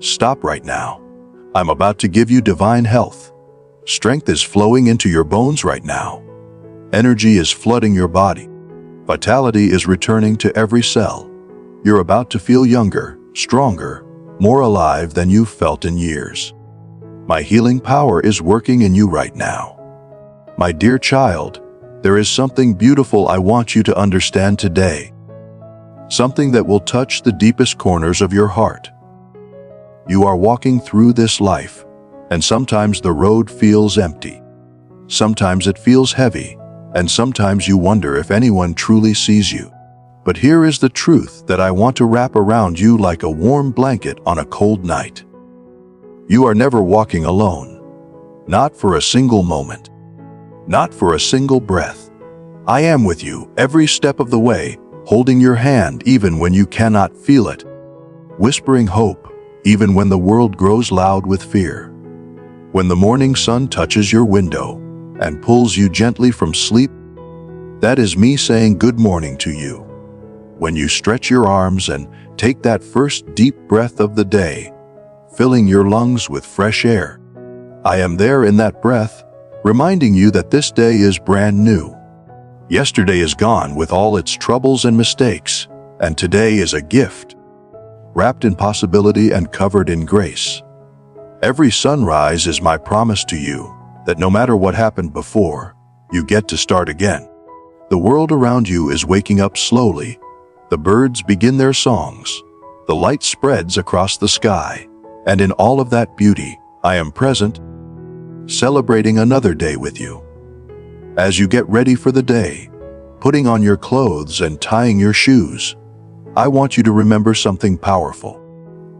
Stop right now. I'm about to give you divine health. Strength is flowing into your bones right now. Energy is flooding your body. Vitality is returning to every cell. You're about to feel younger, stronger, more alive than you've felt in years. My healing power is working in you right now. My dear child, there is something beautiful I want you to understand today. Something that will touch the deepest corners of your heart. You are walking through this life, and sometimes the road feels empty. Sometimes it feels heavy, and sometimes you wonder if anyone truly sees you. But here is the truth that I want to wrap around you like a warm blanket on a cold night. You are never walking alone. Not for a single moment. Not for a single breath. I am with you every step of the way, holding your hand even when you cannot feel it. Whispering hope, even when the world grows loud with fear. When the morning sun touches your window and pulls you gently from sleep, that is me saying good morning to you. When you stretch your arms and take that first deep breath of the day, filling your lungs with fresh air, I am there in that breath, reminding you that this day is brand new. Yesterday is gone with all its troubles and mistakes, and today is a gift, wrapped in possibility and covered in grace. Every sunrise is my promise to you that no matter what happened before, you get to start again. The world around you is waking up slowly. The birds begin their songs. The light spreads across the sky. And in all of that beauty, I am present, celebrating another day with you. As you get ready for the day, putting on your clothes and tying your shoes, I want you to remember something powerful.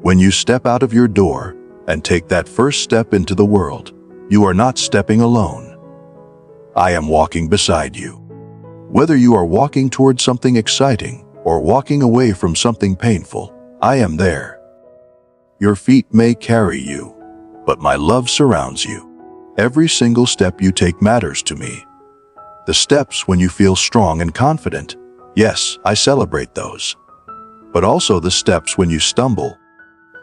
When you step out of your door and take that first step into the world, you are not stepping alone. I am walking beside you. Whether you are walking towards something exciting or walking away from something painful, I am there. Your feet may carry you, but my love surrounds you. Every single step you take matters to me. The steps when you feel strong and confident, yes, I celebrate those. But also the steps when you stumble,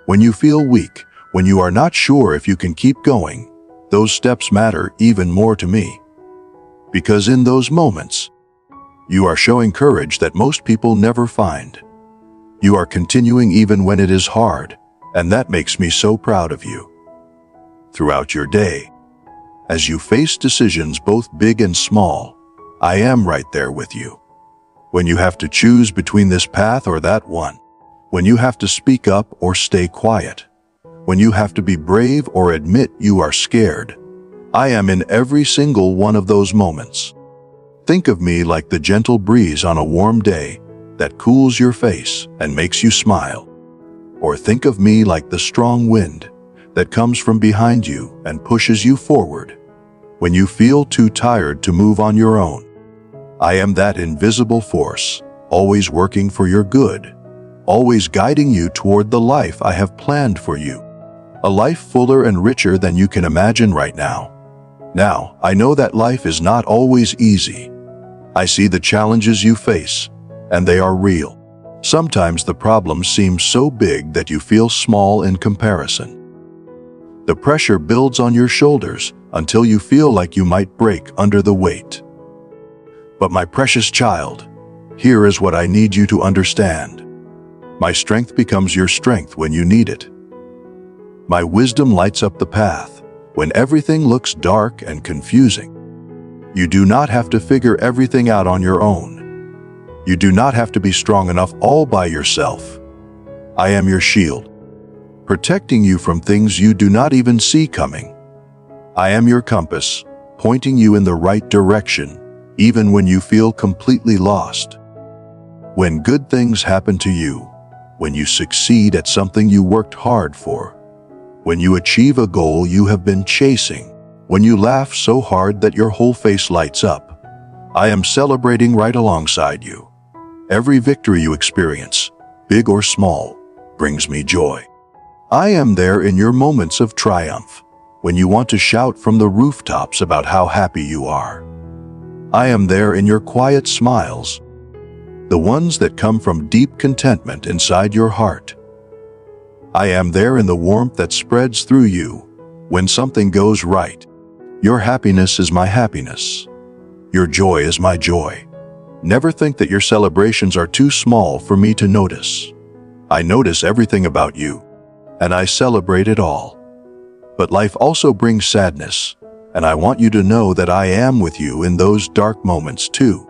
when you feel weak, when you are not sure if you can keep going, those steps matter even more to me. Because in those moments, you are showing courage that most people never find. You are continuing even when it is hard, and that makes me so proud of you. Throughout your day, as you face decisions both big and small, I am right there with you. When you have to choose between this path or that one, when you have to speak up or stay quiet, when you have to be brave or admit you are scared, I am in every single one of those moments. Think of me like the gentle breeze on a warm day that cools your face and makes you smile. Or think of me like the strong wind that comes from behind you and pushes you forward when you feel too tired to move on your own. I am that invisible force, always working for your good, always guiding you toward the life I have planned for you. A life fuller and richer than you can imagine right now. Now, I know that life is not always easy. I see the challenges you face, and they are real. Sometimes the problems seem so big that you feel small in comparison. The pressure builds on your shoulders until you feel like you might break under the weight. But my precious child, here is what I need you to understand. My strength becomes your strength when you need it. My wisdom lights up the path when everything looks dark and confusing. You do not have to figure everything out on your own. You do not have to be strong enough all by yourself. I am your shield, protecting you from things you do not even see coming. I am your compass, pointing you in the right direction, even when you feel completely lost. When good things happen to you, when you succeed at something you worked hard for, when you achieve a goal you have been chasing, when you laugh so hard that your whole face lights up, I am celebrating right alongside you. Every victory you experience, big or small, brings me joy. I am there in your moments of triumph, when you want to shout from the rooftops about how happy you are. I am there in your quiet smiles, the ones that come from deep contentment inside your heart. I am there in the warmth that spreads through you when something goes right. Your happiness is my happiness. Your joy is my joy. Never think that your celebrations are too small for me to notice. I notice everything about you, and I celebrate it all. But life also brings sadness, and I want you to know that I am with you in those dark moments too.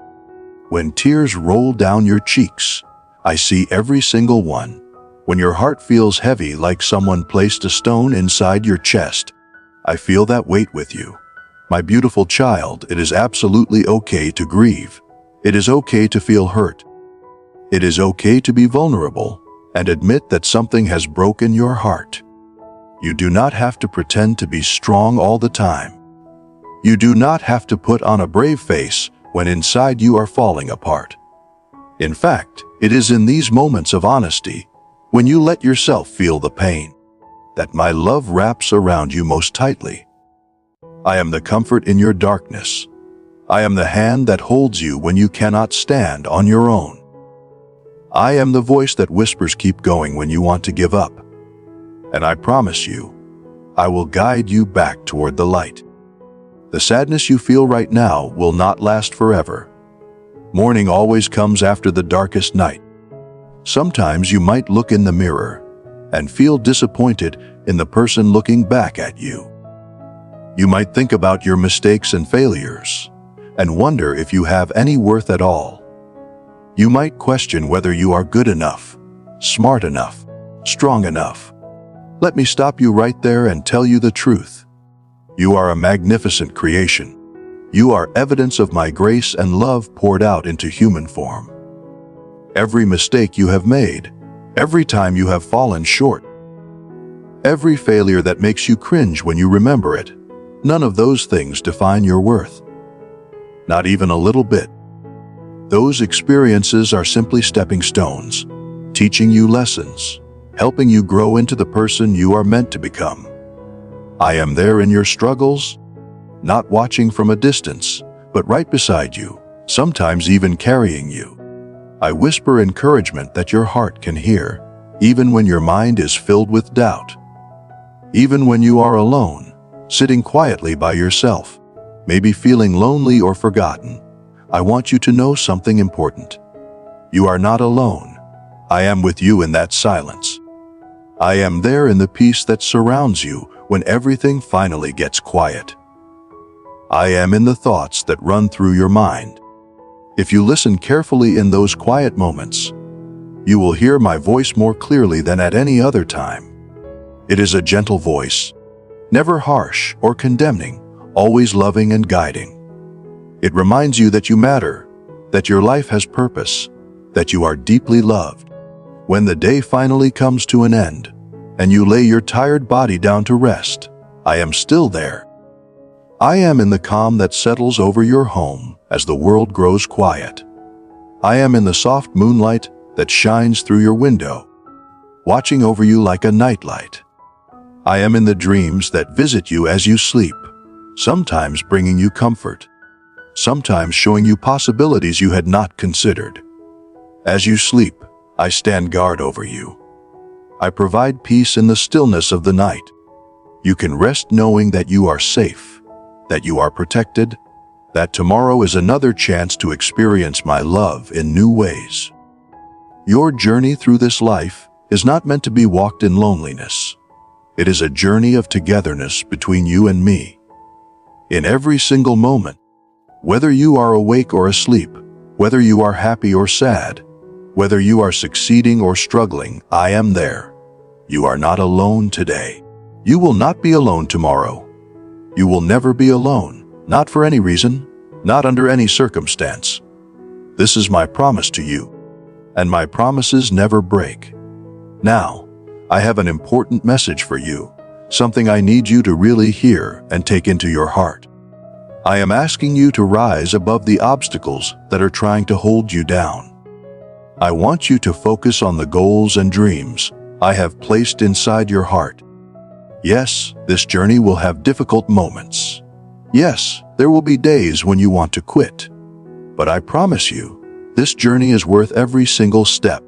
When tears roll down your cheeks, I see every single one. When your heart feels heavy like someone placed a stone inside your chest, I feel that weight with you. My beautiful child, it is absolutely okay to grieve. It is okay to feel hurt. It is okay to be vulnerable and admit that something has broken your heart. You do not have to pretend to be strong all the time. You do not have to put on a brave face when inside you are falling apart. In fact, it is in these moments of honesty, when you let yourself feel the pain, that my love wraps around you most tightly. I am the comfort in your darkness. I am the hand that holds you when you cannot stand on your own. I am the voice that whispers keep going when you want to give up. And I promise you, I will guide you back toward the light. The sadness you feel right now will not last forever. Morning always comes after the darkest night. Sometimes you might look in the mirror and feel disappointed in the person looking back at you. You might think about your mistakes and failures and wonder if you have any worth at all. You might question whether you are good enough, smart enough, strong enough. Let me stop you right there and tell you the truth. You are a magnificent creation. You are evidence of my grace and love poured out into human form. Every mistake you have made, every time you have fallen short, every failure that makes you cringe when you remember it, none of those things define your worth. Not even a little bit. Those experiences are simply stepping stones, teaching you lessons, helping you grow into the person you are meant to become. I am there in your struggles, not watching from a distance, but right beside you, sometimes even carrying you. I whisper encouragement that your heart can hear, even when your mind is filled with doubt. Even when you are alone, sitting quietly by yourself, maybe feeling lonely or forgotten, I want you to know something important. You are not alone. I am with you in that silence. I am there in the peace that surrounds you when everything finally gets quiet. I am in the thoughts that run through your mind. If you listen carefully in those quiet moments, you will hear my voice more clearly than at any other time. It is a gentle voice, never harsh or condemning, always loving and guiding. It reminds you that you matter, that your life has purpose, that you are deeply loved. When the day finally comes to an end, and you lay your tired body down to rest, I am still there. I am in the calm that settles over your home as the world grows quiet. I am in the soft moonlight that shines through your window, watching over you like a nightlight. I am in the dreams that visit you as you sleep, sometimes bringing you comfort, sometimes showing you possibilities you had not considered. As you sleep, I stand guard over you. I provide peace in the stillness of the night. You can rest knowing that you are safe, that you are protected, that tomorrow is another chance to experience my love in new ways. Your journey through this life is not meant to be walked in loneliness. It is a journey of togetherness between you and me. In every single moment, whether you are awake or asleep, whether you are happy or sad, whether you are succeeding or struggling, I am there. You are not alone today. You will not be alone tomorrow. You will never be alone. Not for any reason, not under any circumstance. This is my promise to you, and my promises never break. Now, I have an important message for you, something I need you to really hear and take into your heart. I am asking you to rise above the obstacles that are trying to hold you down. I want you to focus on the goals and dreams I have placed inside your heart. Yes, this journey will have difficult moments. Yes, there will be days when you want to quit. But I promise you, this journey is worth every single step.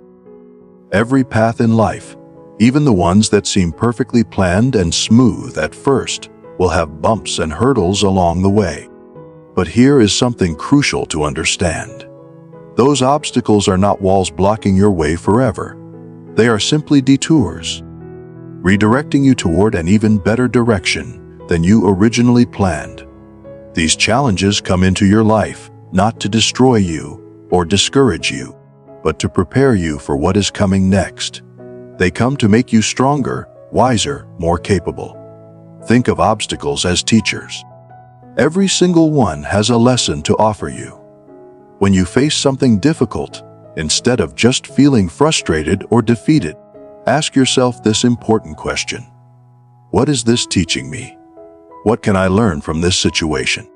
Every path in life, Even the ones that seem perfectly planned and smooth at first will have bumps and hurdles along the way. But here is something crucial to understand. Those obstacles are not walls blocking your way forever. They are simply detours, redirecting you toward an even better direction than you originally planned. These challenges come into your life not to destroy you or discourage you, but to prepare you for what is coming next. They come to make you stronger, wiser, more capable. Think of obstacles as teachers. Every single one has a lesson to offer you. When you face something difficult, instead of just feeling frustrated or defeated, ask yourself this important question. What is this teaching me? What can I learn from this situation?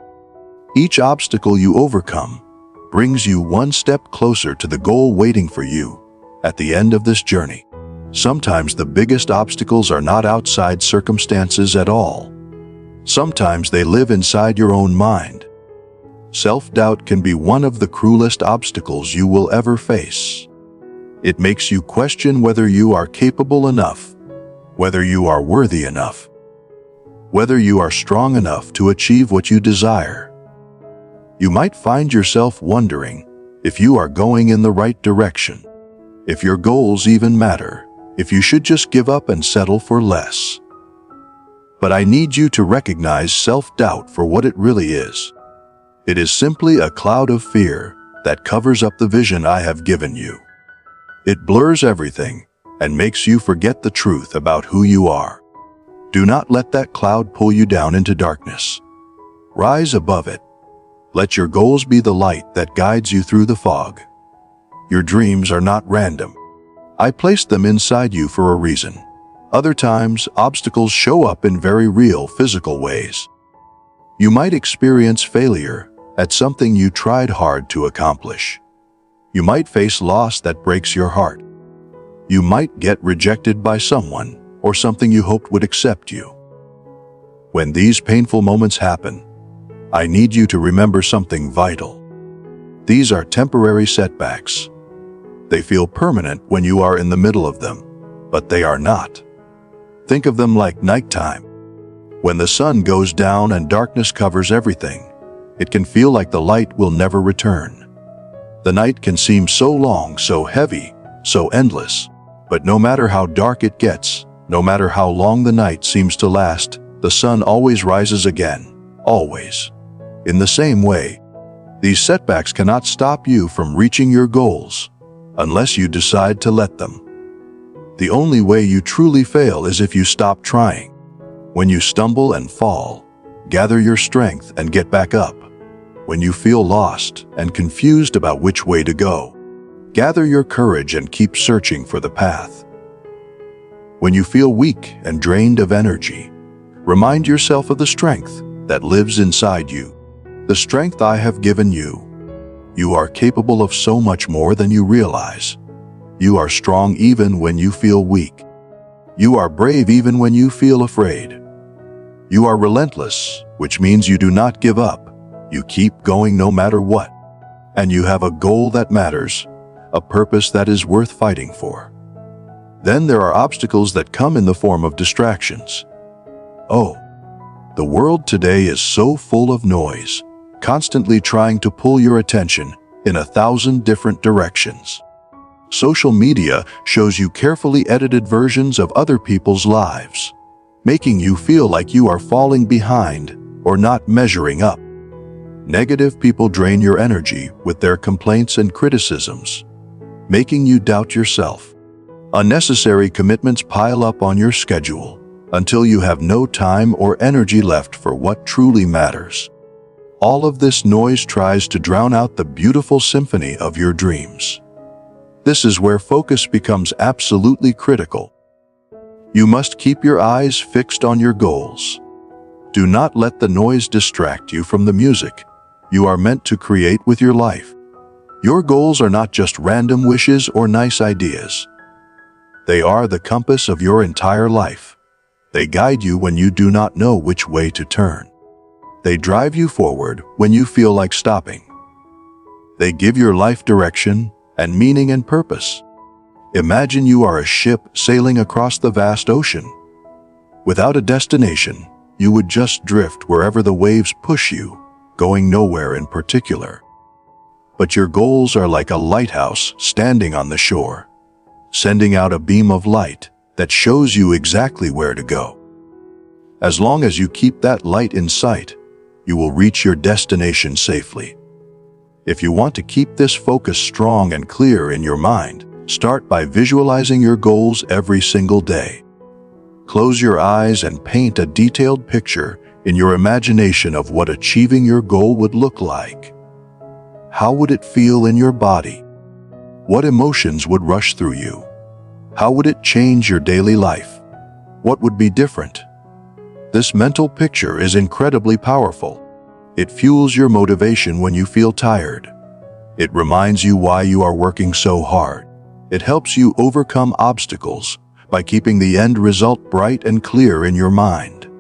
Each obstacle you overcome brings you one step closer to the goal waiting for you at the end of this journey. Sometimes the biggest obstacles are not outside circumstances at all. Sometimes they live inside your own mind. Self-doubt can be one of the cruelest obstacles you will ever face. It makes you question whether you are capable enough, whether you are worthy enough, whether you are strong enough to achieve what you desire. You might find yourself wondering if you are going in the right direction, if your goals even matter, if you should just give up and settle for less. But I need you to recognize self-doubt for what it really is. It is simply a cloud of fear that covers up the vision I have given you. It blurs everything and makes you forget the truth about who you are. Do not let that cloud pull you down into darkness. Rise above it. Let your goals be the light that guides you through the fog. Your dreams are not random. I placed them inside you for a reason. Other times, obstacles show up in very real physical ways. You might experience failure at something you tried hard to accomplish. You might face loss that breaks your heart. You might get rejected by someone or something you hoped would accept you. When these painful moments happen, I need you to remember something vital. These are temporary setbacks. They feel permanent when you are in the middle of them, but they are not. Think of them like nighttime. When the sun goes down and darkness covers everything, it can feel like the light will never return. The night can seem so long, so heavy, so endless, but no matter how dark it gets, no matter how long the night seems to last, the sun always rises again, always. In the same way, these setbacks cannot stop you from reaching your goals unless you decide to let them. The only way you truly fail is if you stop trying. When you stumble and fall, gather your strength and get back up. When you feel lost and confused about which way to go, gather your courage and keep searching for the path. When you feel weak and drained of energy, remind yourself of the strength that lives inside you. The strength I have given you. You are capable of so much more than you realize. You are strong even when you feel weak. You are brave even when you feel afraid. You are relentless, which means you do not give up. You keep going no matter what. And you have a goal that matters, a purpose that is worth fighting for. Then there are obstacles that come in the form of distractions. Oh, the world today is so full of noise, constantly trying to pull your attention in 1,000 different directions. Social media shows you carefully edited versions of other people's lives, making you feel like you are falling behind or not measuring up. Negative people drain your energy with their complaints and criticisms, making you doubt yourself. Unnecessary commitments pile up on your schedule until you have no time or energy left for what truly matters. All of this noise tries to drown out the beautiful symphony of your dreams. This is where focus becomes absolutely critical. You must keep your eyes fixed on your goals. Do not let the noise distract you from the music you are meant to create with your life. Your goals are not just random wishes or nice ideas. They are the compass of your entire life. They guide you when you do not know which way to turn. They drive you forward when you feel like stopping. They give your life direction and meaning and purpose. Imagine you are a ship sailing across the vast ocean. Without a destination, you would just drift wherever the waves push you, going nowhere in particular. But your goals are like a lighthouse standing on the shore, sending out a beam of light that shows you exactly where to go. As long as you keep that light in sight, you will reach your destination safely. If you want to keep this focus strong and clear in your mind, start by visualizing your goals every single day. Close your eyes and paint a detailed picture in your imagination of what achieving your goal would look like. How would it feel in your body? What emotions would rush through you? How would it change your daily life? What would be different? This mental picture is incredibly powerful. It fuels your motivation when you feel tired. It reminds you why you are working so hard. It helps you overcome obstacles by keeping the end result bright and clear in your mind.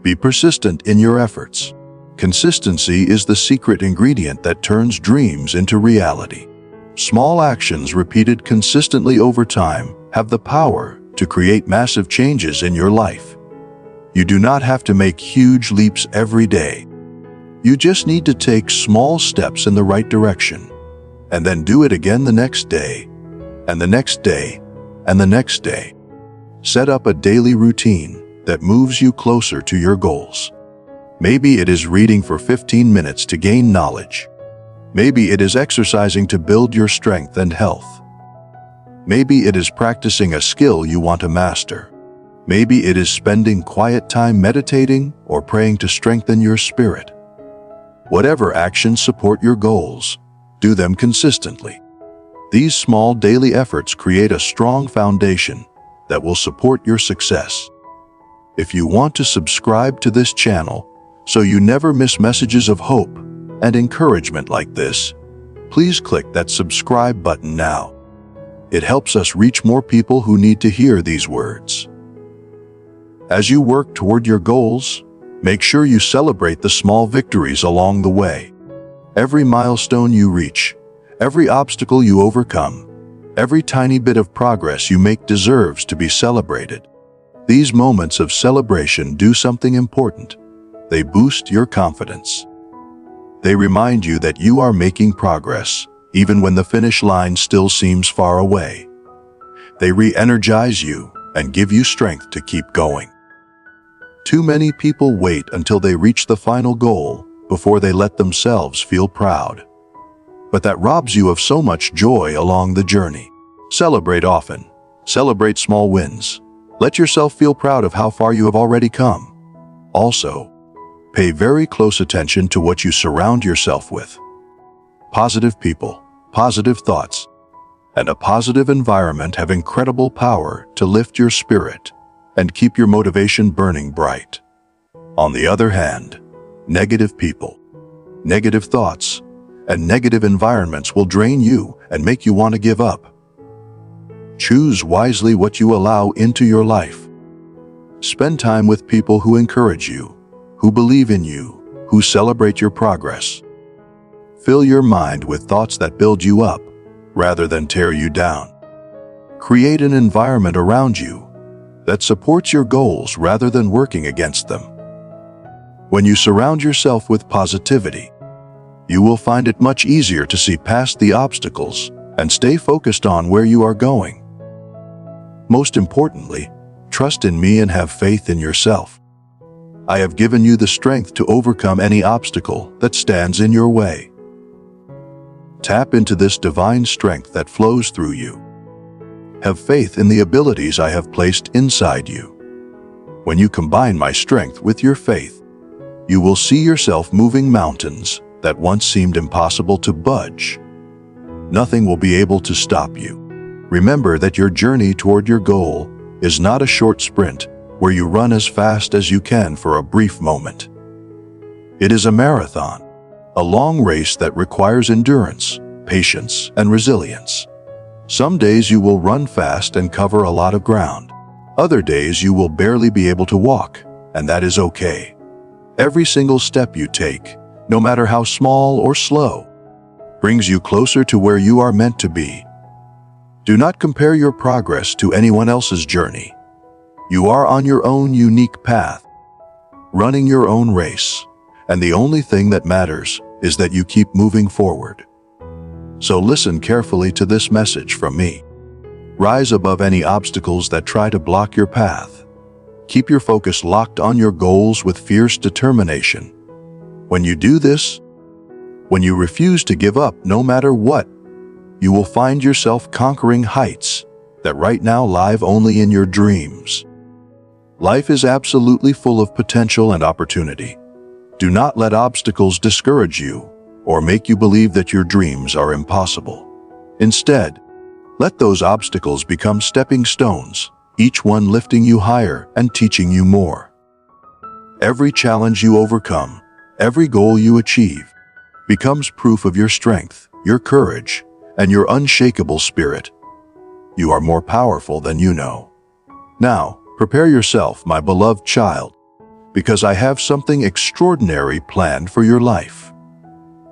Be persistent in your efforts. Consistency is the secret ingredient that turns dreams into reality. Small actions repeated consistently over time have the power to create massive changes in your life. You do not have to make huge leaps every day. You just need to take small steps in the right direction, and then do it again the next day, and the next day, and the next day. Set up a daily routine that moves you closer to your goals. Maybe it is reading for 15 minutes to gain knowledge. Maybe it is exercising to build your strength and health. Maybe it is practicing a skill you want to master. Maybe it is spending quiet time meditating or praying to strengthen your spirit. Whatever actions support your goals, do them consistently. These small daily efforts create a strong foundation that will support your success. If you want to subscribe to this channel so you never miss messages of hope and encouragement like this, please click that subscribe button now. It helps us reach more people who need to hear these words. As you work toward your goals, make sure you celebrate the small victories along the way. Every milestone you reach, every obstacle you overcome, every tiny bit of progress you make deserves to be celebrated. These moments of celebration do something important. They boost your confidence. They remind you that you are making progress, even when the finish line still seems far away. They re-energize you and give you strength to keep going. Too many people wait until they reach the final goal before they let themselves feel proud. But that robs you of so much joy along the journey. Celebrate often. Celebrate small wins. Let yourself feel proud of how far you have already come. Also, pay very close attention to what you surround yourself with. Positive people, positive thoughts, and a positive environment have incredible power to lift your spirit and keep your motivation burning bright. On the other hand, negative people, negative thoughts, and negative environments will drain you and make you want to give up. Choose wisely what you allow into your life. Spend time with people who encourage you, who believe in you, who celebrate your progress. Fill your mind with thoughts that build you up rather than tear you down. Create an environment around you that supports your goals rather than working against them. When you surround yourself with positivity, you will find it much easier to see past the obstacles and stay focused on where you are going. Most importantly, trust in me and have faith in yourself. I have given you the strength to overcome any obstacle that stands in your way. Tap into this divine strength that flows through you. Have faith in the abilities I have placed inside you. When you combine my strength with your faith, you will see yourself moving mountains that once seemed impossible to budge. Nothing will be able to stop you. Remember that your journey toward your goal is not a short sprint where you run as fast as you can for a brief moment. It is a marathon, a long race that requires endurance, patience, and resilience. Some days you will run fast and cover a lot of ground. Other days you will barely be able to walk, and that is okay. Every single step you take, no matter how small or slow, brings you closer to where you are meant to be. Do not compare your progress to anyone else's journey. You are on your own unique path, running your own race, and the only thing that matters is that you keep moving forward. So listen carefully to this message from me. Rise above any obstacles that try to block your path. Keep your focus locked on your goals with fierce determination. When you do this, when you refuse to give up no matter what, you will find yourself conquering heights that right now live only in your dreams. Life is absolutely full of potential and opportunity. Do not let obstacles discourage you or make you believe that your dreams are impossible. Instead, let those obstacles become stepping stones, each one lifting you higher and teaching you more. Every challenge you overcome, every goal you achieve, becomes proof of your strength, your courage, and your unshakable spirit. You are more powerful than you know. Now, prepare yourself, my beloved child, because I have something extraordinary planned for your life.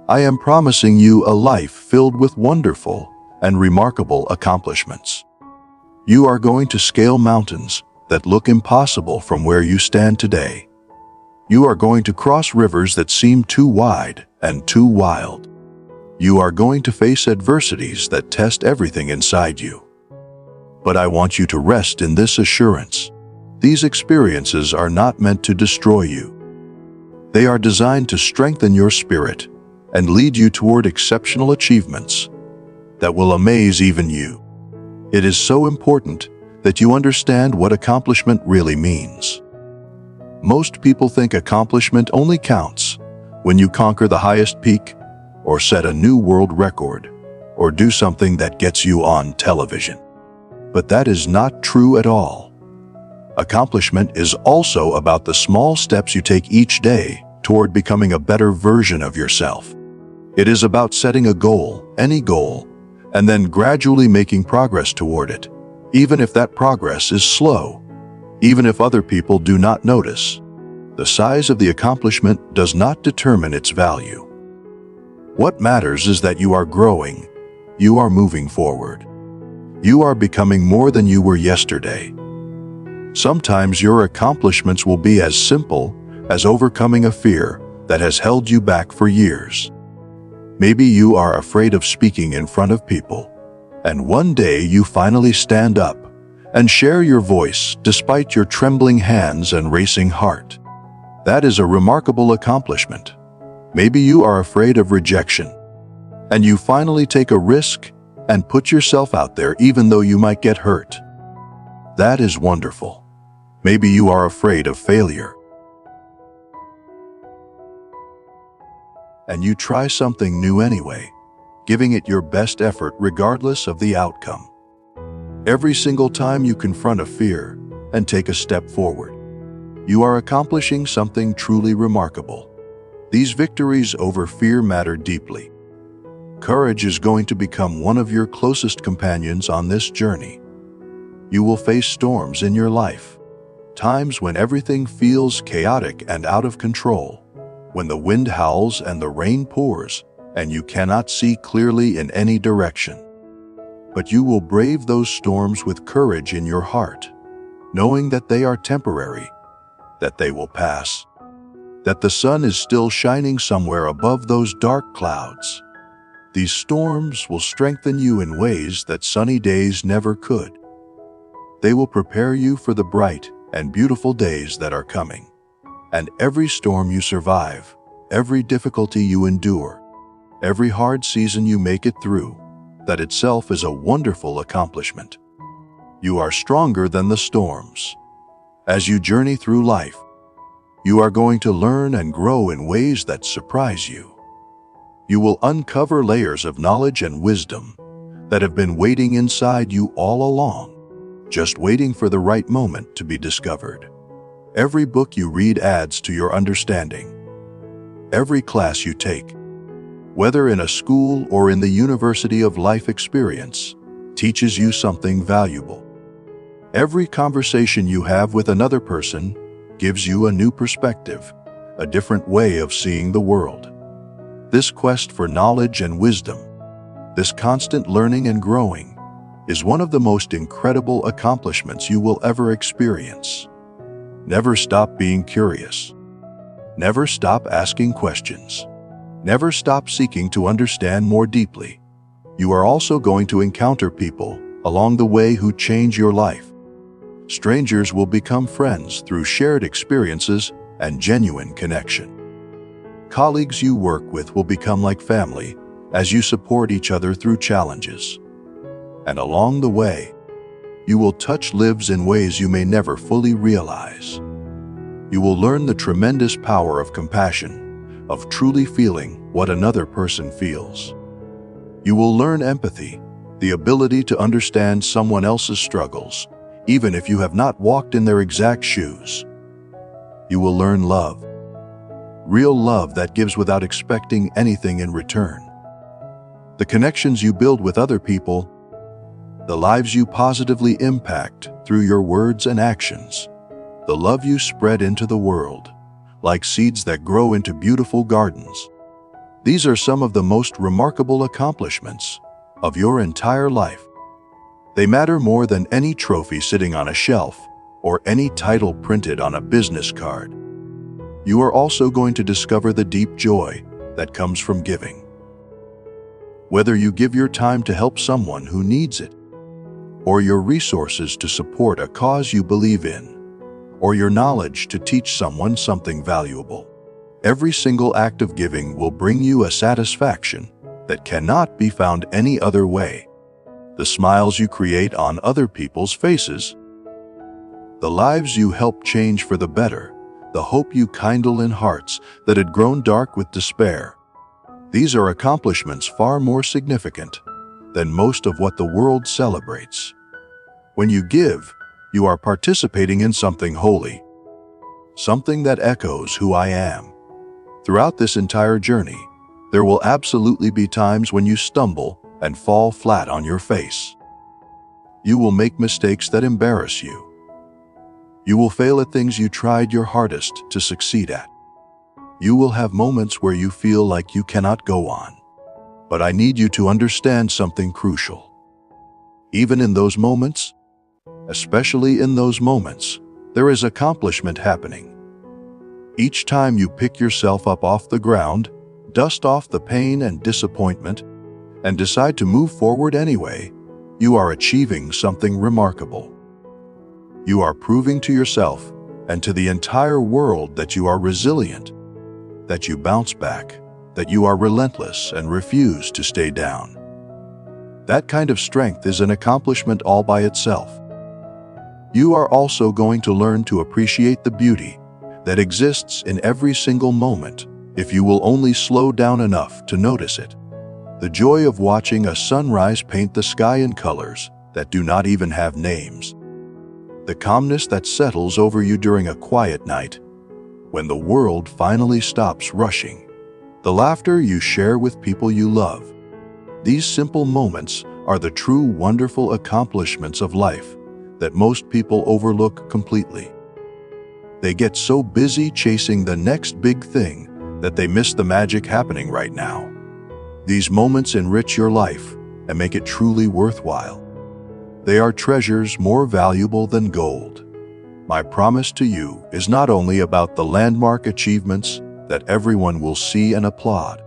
I am promising you a life filled with wonderful and remarkable accomplishments. You are going to scale mountains that look impossible from where you stand today. You are going to cross rivers that seem too wide and too wild. You are going to face adversities that test everything inside you. But I want you to rest in this assurance. These experiences are not meant to destroy you. They are designed to strengthen your spirit and lead you toward exceptional achievements that will amaze even you. It is so important that you understand what accomplishment really means. Most people think accomplishment only counts when you conquer the highest peak, or set a new world record, or do something that gets you on television. But that is not true at all. Accomplishment is also about the small steps you take each day toward becoming a better version of yourself. It is about setting a goal, any goal, and then gradually making progress toward it, even if that progress is slow, even if other people do not notice. The size of the accomplishment does not determine its value. What matters is that you are growing, you are moving forward. You are becoming more than you were yesterday. Sometimes your accomplishments will be as simple as overcoming a fear that has held you back for years. Maybe you are afraid of speaking in front of people, and one day you finally stand up and share your voice despite your trembling hands and racing heart. That is a remarkable accomplishment. Maybe you are afraid of rejection, and you finally take a risk and put yourself out there even though you might get hurt. That is wonderful. Maybe you are afraid of failure, and you try something new anyway, giving it your best effort regardless of the outcome. Every single time you confront a fear and take a step forward, you are accomplishing something truly remarkable. These victories over fear matter deeply. Courage is going to become one of your closest companions on this journey. You will face storms in your life, times when everything feels chaotic and out of control, when the wind howls and the rain pours, and you cannot see clearly in any direction. But you will brave those storms with courage in your heart, knowing that they are temporary, that they will pass, that the sun is still shining somewhere above those dark clouds. These storms will strengthen you in ways that sunny days never could. They will prepare you for the bright and beautiful days that are coming. And every storm you survive, every difficulty you endure, every hard season you make it through, that itself is a wonderful accomplishment. You are stronger than the storms. As you journey through life, you are going to learn and grow in ways that surprise you. You will uncover layers of knowledge and wisdom that have been waiting inside you all along, just waiting for the right moment to be discovered. Every book you read adds to your understanding. Every class you take, whether in a school or in the University of Life experience, teaches you something valuable. Every conversation you have with another person gives you a new perspective, a different way of seeing the world. This quest for knowledge and wisdom, this constant learning and growing, is one of the most incredible accomplishments you will ever experience. Never stop being curious. Never stop asking questions. Never stop seeking to understand more deeply. You are also going to encounter people along the way who change your life. Strangers will become friends through shared experiences and genuine connection. Colleagues you work with will become like family as you support each other through challenges. And along the way, you will touch lives in ways you may never fully realize. You will learn the tremendous power of compassion, of truly feeling what another person feels. You will learn empathy, the ability to understand someone else's struggles, even if you have not walked in their exact shoes. You will learn love, real love that gives without expecting anything in return. The connections you build with other people, the lives you positively impact through your words and actions, the love you spread into the world, like seeds that grow into beautiful gardens. These are some of the most remarkable accomplishments of your entire life. They matter more than any trophy sitting on a shelf or any title printed on a business card. You are also going to discover the deep joy that comes from giving. Whether you give your time to help someone who needs it, or your resources to support a cause you believe in, or your knowledge to teach someone something valuable, every single act of giving will bring you a satisfaction that cannot be found any other way. The smiles you create on other people's faces, the lives you help change for the better, the hope you kindle in hearts that had grown dark with despair. These are accomplishments far more significant than most of what the world celebrates. When you give, you are participating in something holy, something that echoes who I am. Throughout this entire journey, there will absolutely be times when you stumble and fall flat on your face. You will make mistakes that embarrass you. You will fail at things you tried your hardest to succeed at. You will have moments where you feel like you cannot go on. But I need you to understand something crucial. Even in those moments, especially in those moments, there is accomplishment happening. Each time you pick yourself up off the ground, dust off the pain and disappointment, and decide to move forward anyway, you are achieving something remarkable. You are proving to yourself and to the entire world that you are resilient, that you bounce back, that you are relentless and refuse to stay down. That kind of strength is an accomplishment all by itself. You are also going to learn to appreciate the beauty that exists in every single moment if you will only slow down enough to notice it. The joy of watching a sunrise paint the sky in colors that do not even have names. The calmness that settles over you during a quiet night, when the world finally stops rushing. The laughter you share with people you love. These simple moments are the true wonderful accomplishments of life that most people overlook completely. They get so busy chasing the next big thing that they miss the magic happening right now. These moments enrich your life and make it truly worthwhile. They are treasures more valuable than gold. My promise to you is not only about the landmark achievements that everyone will see and applaud.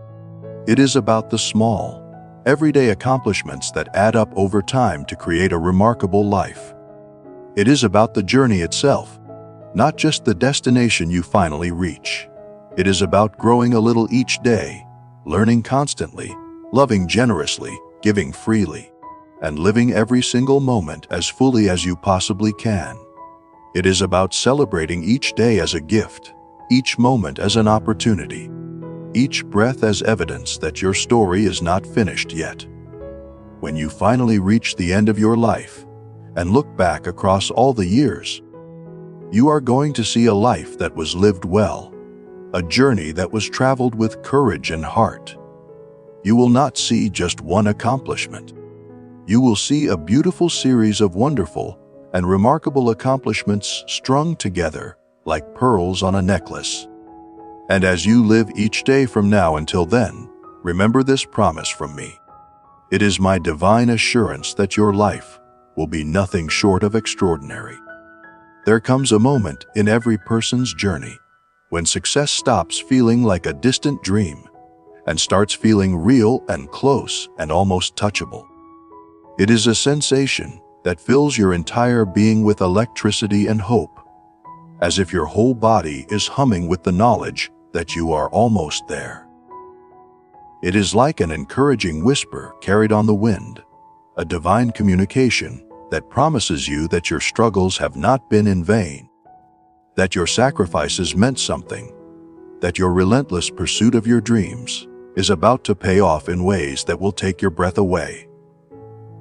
It is about the small, everyday accomplishments that add up over time to create a remarkable life. It is about the journey itself, not just the destination you finally reach. It is about growing a little each day, learning constantly, loving generously, giving freely, and living every single moment as fully as you possibly can. It is about celebrating each day as a gift, each moment as an opportunity, each breath as evidence that your story is not finished yet. When you finally reach the end of your life and look back across all the years, you are going to see a life that was lived well, a journey that was traveled with courage and heart. You will not see just one accomplishment. You will see a beautiful series of wonderful and remarkable accomplishments strung together like pearls on a necklace. And as you live each day from now until then, remember this promise from me. It is my divine assurance that your life will be nothing short of extraordinary. There comes a moment in every person's journey when success stops feeling like a distant dream and starts feeling real and close and almost touchable. It is a sensation that fills your entire being with electricity and hope, as if your whole body is humming with the knowledge that you are almost there. It is like an encouraging whisper carried on the wind, a divine communication that promises you that your struggles have not been in vain, that your sacrifices meant something, that your relentless pursuit of your dreams is about to pay off in ways that will take your breath away.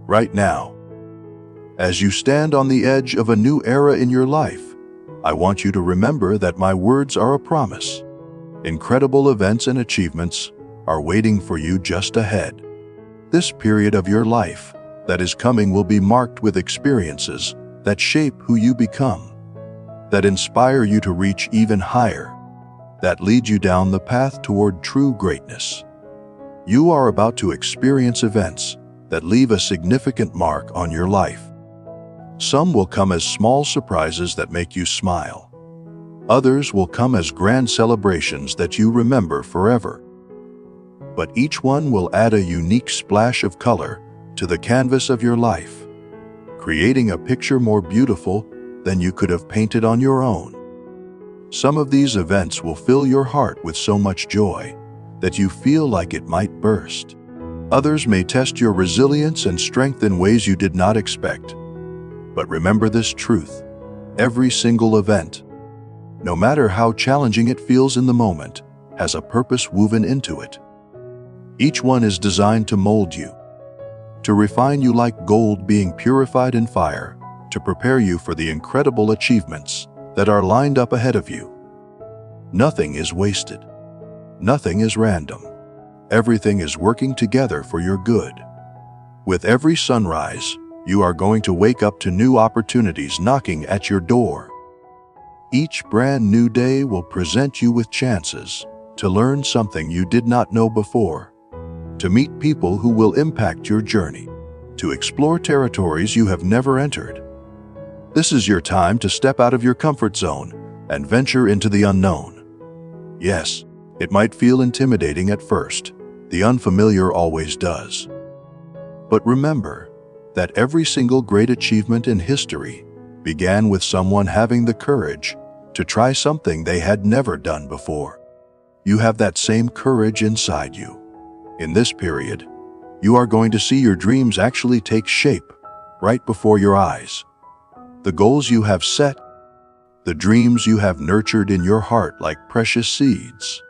Right now, as you stand on the edge of a new era in your life, I want you to remember that my words are a promise. Incredible events and achievements are waiting for you just ahead. This period of your life that is coming will be marked with experiences that shape who you become, that inspire you to reach even higher, that lead you down the path toward true greatness. You are about to experience events that leave a significant mark on your life. Some will come as small surprises that make you smile. Others will come as grand celebrations that you remember forever. But each one will add a unique splash of color to the canvas of your life, creating a picture more beautiful than you could have painted on your own. Some of these events will fill your heart with so much joy that you feel like it might burst. Others may test your resilience and strength in ways you did not expect. But remember this truth: every single event, no matter how challenging it feels in the moment, has a purpose woven into it. Each one is designed to mold you, to refine you like gold being purified in fire, to prepare you for the incredible achievements that are lined up ahead of you. Nothing is wasted. Nothing is random. Everything is working together for your good. With every sunrise, you are going to wake up to new opportunities knocking at your door. Each brand new day will present you with chances to learn something you did not know before, to meet people who will impact your journey, to explore territories you have never entered. This is your time to step out of your comfort zone and venture into the unknown. Yes, it might feel intimidating at first. The unfamiliar always does. But remember that every single great achievement in history began with someone having the courage to try something they had never done before. You have that same courage inside you. In this period, you are going to see your dreams actually take shape right before your eyes. The goals you have set, the dreams you have nurtured in your heart like precious seeds,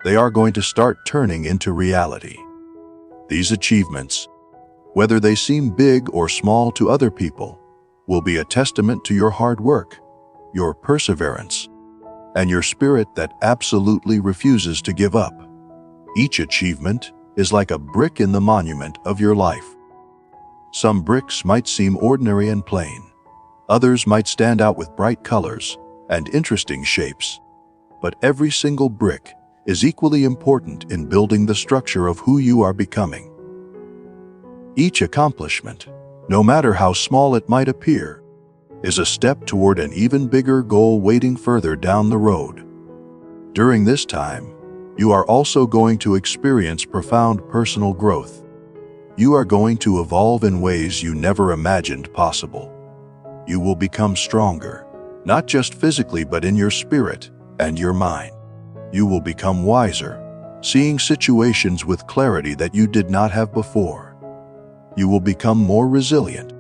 they are going to start turning into reality. These achievements, whether they seem big or small to other people, will be a testament to your hard work, your perseverance, and your spirit that absolutely refuses to give up. Each achievement is like a brick in the monument of your life. Some bricks might seem ordinary and plain. Others might stand out with bright colors and interesting shapes. But every single brick is equally important in building the structure of who you are becoming. Each accomplishment, no matter how small it might appear, is a step toward an even bigger goal waiting further down the road. During this time, you are also going to experience profound personal growth. You are going to evolve in ways you never imagined possible. You will become stronger, not just physically but in your spirit and your mind. You will become wiser, seeing situations with clarity that you did not have before. You will become more resilient,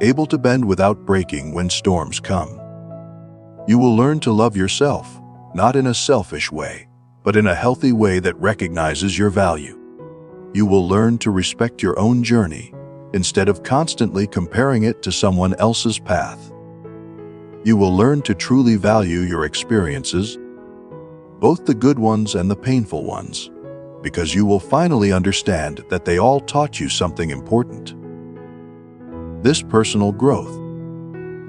able to bend without breaking when storms come. You will learn to love yourself, not in a selfish way, but in a healthy way that recognizes your value. You will learn to respect your own journey instead of constantly comparing it to someone else's path. You will learn to truly value your experiences, both the good ones and the painful ones, because you will finally understand that they all taught you something important. This personal growth,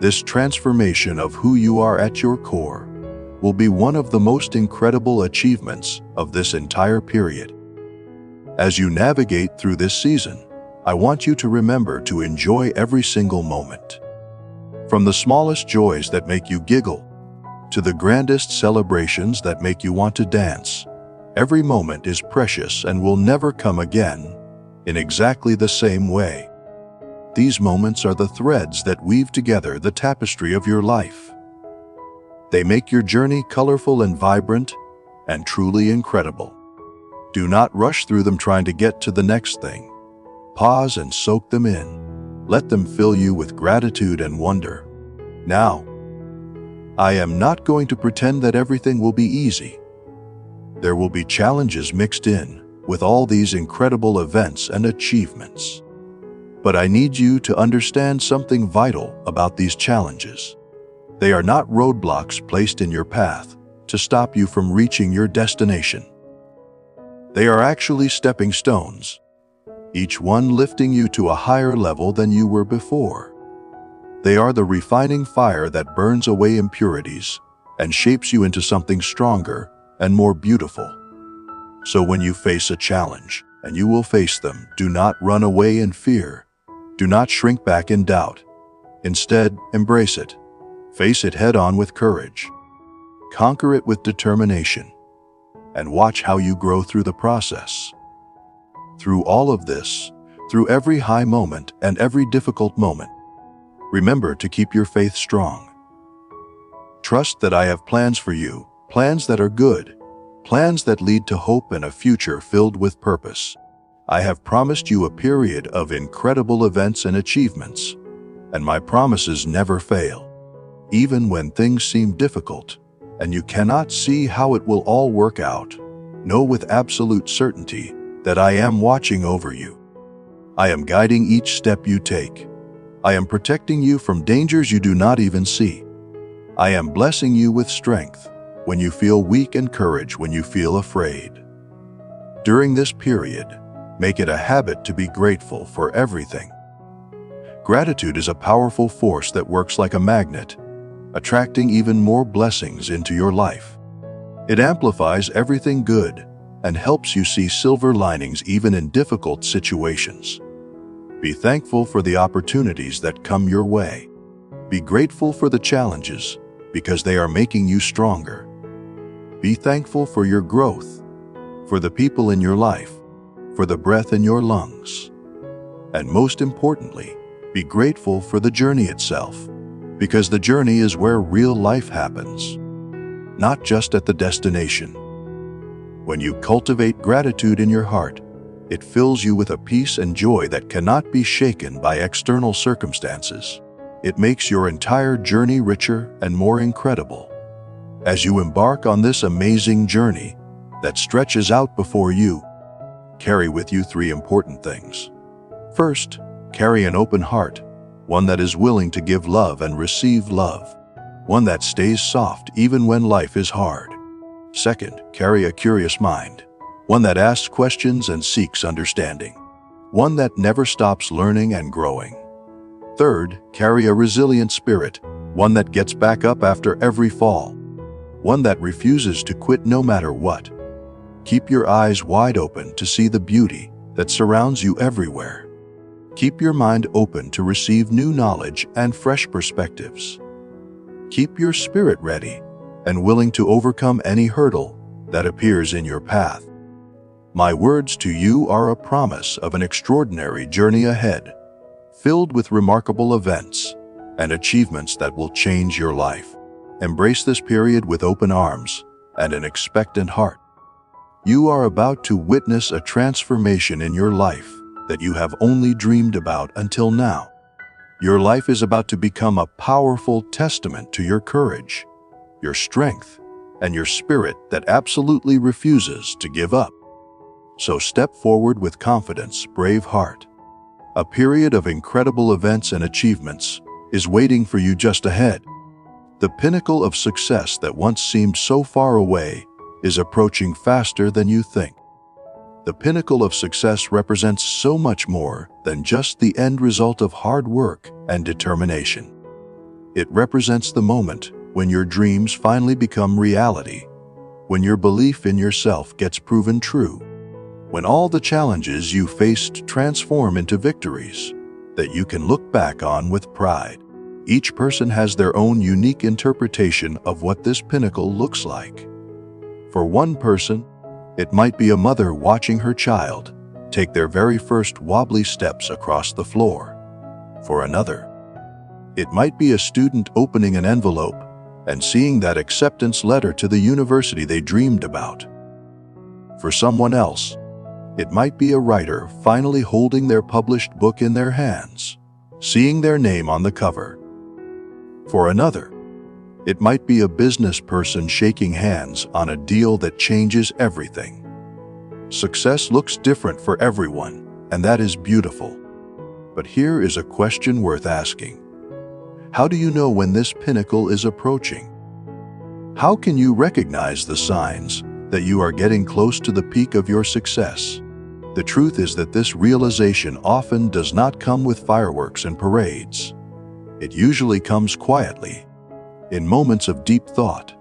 this transformation of who you are at your core, will be one of the most incredible achievements of this entire period. As you navigate through this season, I want you to remember to enjoy every single moment. From the smallest joys that make you giggle to the grandest celebrations that make you want to dance, every moment is precious and will never come again in exactly the same way. These moments are the threads that weave together the tapestry of your life. They make your journey colorful and vibrant and truly incredible. Do not rush through them trying to get to the next thing. Pause and soak them in. Let them fill you with gratitude and wonder. Now, I am not going to pretend that everything will be easy. There will be challenges mixed in with all these incredible events and achievements. But I need you to understand something vital about these challenges. They are not roadblocks placed in your path to stop you from reaching your destination. They are actually stepping stones, each one lifting you to a higher level than you were before. They are the refining fire that burns away impurities and shapes you into something stronger and more beautiful. So when you face a challenge, and you will face them, do not run away in fear. Do not shrink back in doubt. Instead, embrace it. Face it head-on with courage. Conquer it with determination. And watch how you grow through the process. Through all of this, through every high moment and every difficult moment, remember to keep your faith strong. Trust that I have plans for you, plans that are good, plans that lead to hope and a future filled with purpose. I have promised you a period of incredible events and achievements, and my promises never fail. Even when things seem difficult, and you cannot see how it will all work out, know with absolute certainty that I am watching over you. I am guiding each step you take. I am protecting you from dangers you do not even see. I am blessing you with strength when you feel weak and courage when you feel afraid. During this period, make it a habit to be grateful for everything. Gratitude is a powerful force that works like a magnet, attracting even more blessings into your life. It amplifies everything good and helps you see silver linings even in difficult situations. Be thankful for the opportunities that come your way. Be grateful for the challenges because they are making you stronger. Be thankful for your growth, for the people in your life, for the breath in your lungs. And most importantly, be grateful for the journey itself, because the journey is where real life happens, not just at the destination. When you cultivate gratitude in your heart, it fills you with a peace and joy that cannot be shaken by external circumstances. It makes your entire journey richer and more incredible. As you embark on this amazing journey that stretches out before you, carry with you 3 important things. First, carry an open heart, one that is willing to give love and receive love, one that stays soft even when life is hard. Second, carry a curious mind, one that asks questions and seeks understanding, one that never stops learning and growing. Third, carry a resilient spirit, one that gets back up after every fall, one that refuses to quit no matter what. Keep your eyes wide open to see the beauty that surrounds you everywhere. Keep your mind open to receive new knowledge and fresh perspectives. Keep your spirit ready and willing to overcome any hurdle that appears in your path. My words to you are a promise of an extraordinary journey ahead, filled with remarkable events and achievements that will change your life. Embrace this period with open arms and an expectant heart. You are about to witness a transformation in your life that you have only dreamed about until now. Your life is about to become a powerful testament to your courage, your strength, and your spirit that absolutely refuses to give up. So step forward with confidence, brave heart. A period of incredible events and achievements is waiting for you just ahead. The pinnacle of success that once seemed so far away is approaching faster than you think. The pinnacle of success represents so much more than just the end result of hard work and determination. It represents the moment when your dreams finally become reality, when your belief in yourself gets proven true, When all the challenges you faced transform into victories that you can look back on with pride. Each person has their own unique interpretation of what this pinnacle looks like. For one person, it might be a mother watching her child take their very first wobbly steps across the floor. For another, it might be a student opening an envelope and seeing that acceptance letter to the university they dreamed about. For someone else, it might be a writer finally holding their published book in their hands, seeing their name on the cover. For another, it might be a business person shaking hands on a deal that changes everything. Success looks different for everyone, and that is beautiful. But here is a question worth asking. How do you know when this pinnacle is approaching? How can you recognize the signs that you are getting close to the peak of your success? The truth is that this realization often does not come with fireworks and parades. It usually comes quietly, in moments of deep thought,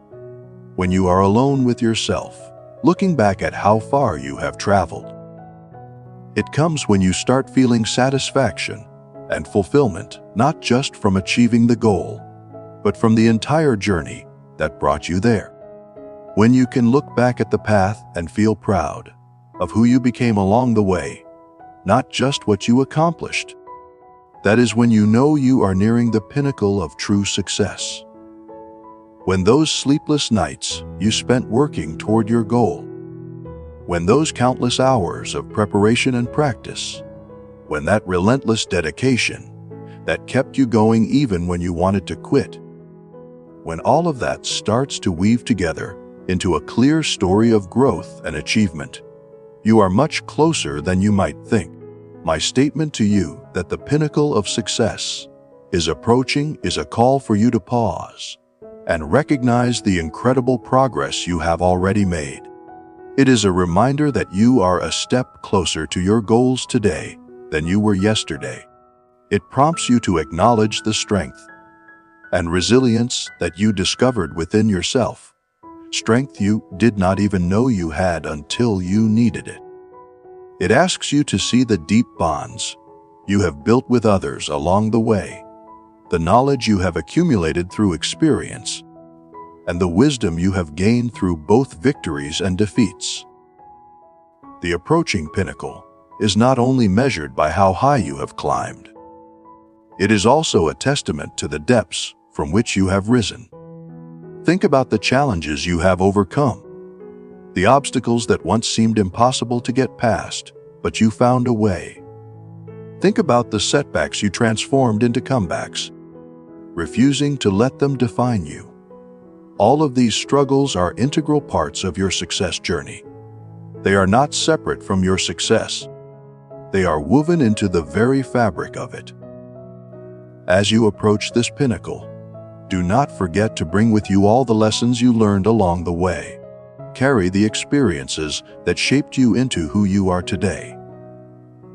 when you are alone with yourself, looking back at how far you have traveled. It comes when you start feeling satisfaction and fulfillment, not just from achieving the goal, but from the entire journey that brought you there. When you can look back at the path and feel proud of who you became along the way, not just what you accomplished. That is when you know you are nearing the pinnacle of true success. When those sleepless nights you spent working toward your goal, when those countless hours of preparation and practice, when that relentless dedication that kept you going even when you wanted to quit, when all of that starts to weave together into a clear story of growth and achievement, you are much closer than you might think. My statement to you that the pinnacle of success is approaching is a call for you to pause and recognize the incredible progress you have already made. It is a reminder that you are a step closer to your goals today than you were yesterday. It prompts you to acknowledge the strength and resilience that you discovered within yourself, strength you did not even know you had until you needed it. It asks you to see the deep bonds you have built with others along the way, the knowledge you have accumulated through experience, and the wisdom you have gained through both victories and defeats. The approaching pinnacle is not only measured by how high you have climbed, it is also a testament to the depths from which you have risen. Think about the challenges you have overcome, the obstacles that once seemed impossible to get past, but you found a way. Think about the setbacks you transformed into comebacks, refusing to let them define you. All of these struggles are integral parts of your success journey. They are not separate from your success. They are woven into the very fabric of it. As you approach this pinnacle, do not forget to bring with you all the lessons you learned along the way. Carry the experiences that shaped you into who you are today.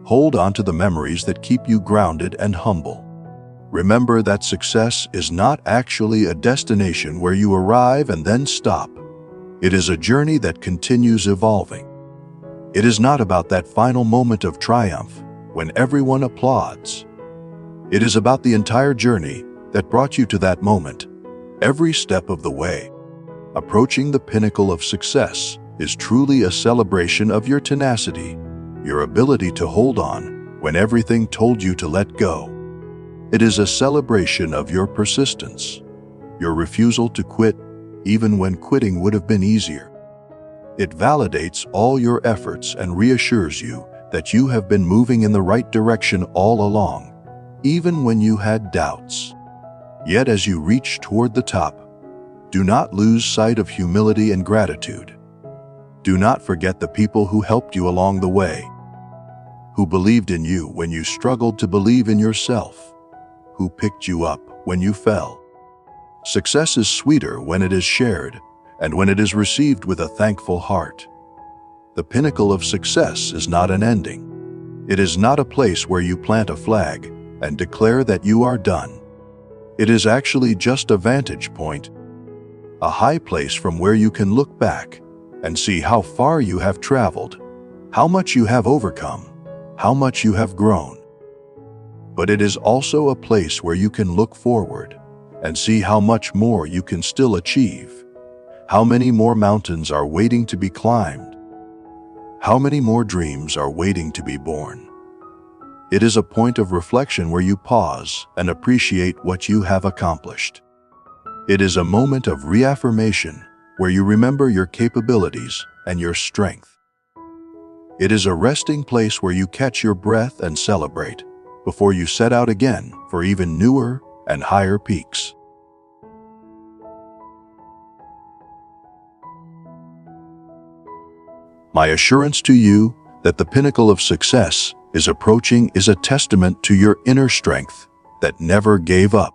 Hold on to the memories that keep you grounded and humble. Remember that success is not actually a destination where you arrive and then stop. It is a journey that continues evolving. It is not about that final moment of triumph when everyone applauds. It is about the entire journey that brought you to that moment, every step of the way. Approaching the pinnacle of success is truly a celebration of your tenacity, your ability to hold on when everything told you to let go. It is a celebration of your persistence, your refusal to quit even when quitting would have been easier. It validates all your efforts and reassures you that you have been moving in the right direction all along, even when you had doubts. Yet as you reach toward the top, do not lose sight of humility and gratitude. Do not forget the people who helped you along the way, who believed in you when you struggled to believe in yourself, who picked you up when you fell. Success is sweeter when it is shared and when it is received with a thankful heart. The pinnacle of success is not an ending. It is not a place where you plant a flag and declare that you are done. It is actually just a vantage point, a high place from where you can look back and see how far you have traveled, how much you have overcome, how much you have grown. But it is also a place where you can look forward and see how much more you can still achieve. How many more mountains are waiting to be climbed? How many more dreams are waiting to be born? It is a point of reflection where you pause and appreciate what you have accomplished. It is a moment of reaffirmation where you remember your capabilities and your strength. It is a resting place where you catch your breath and celebrate before you set out again for even newer and higher peaks. My assurance to you that the pinnacle of success is approaching is a testament to your inner strength that never gave up.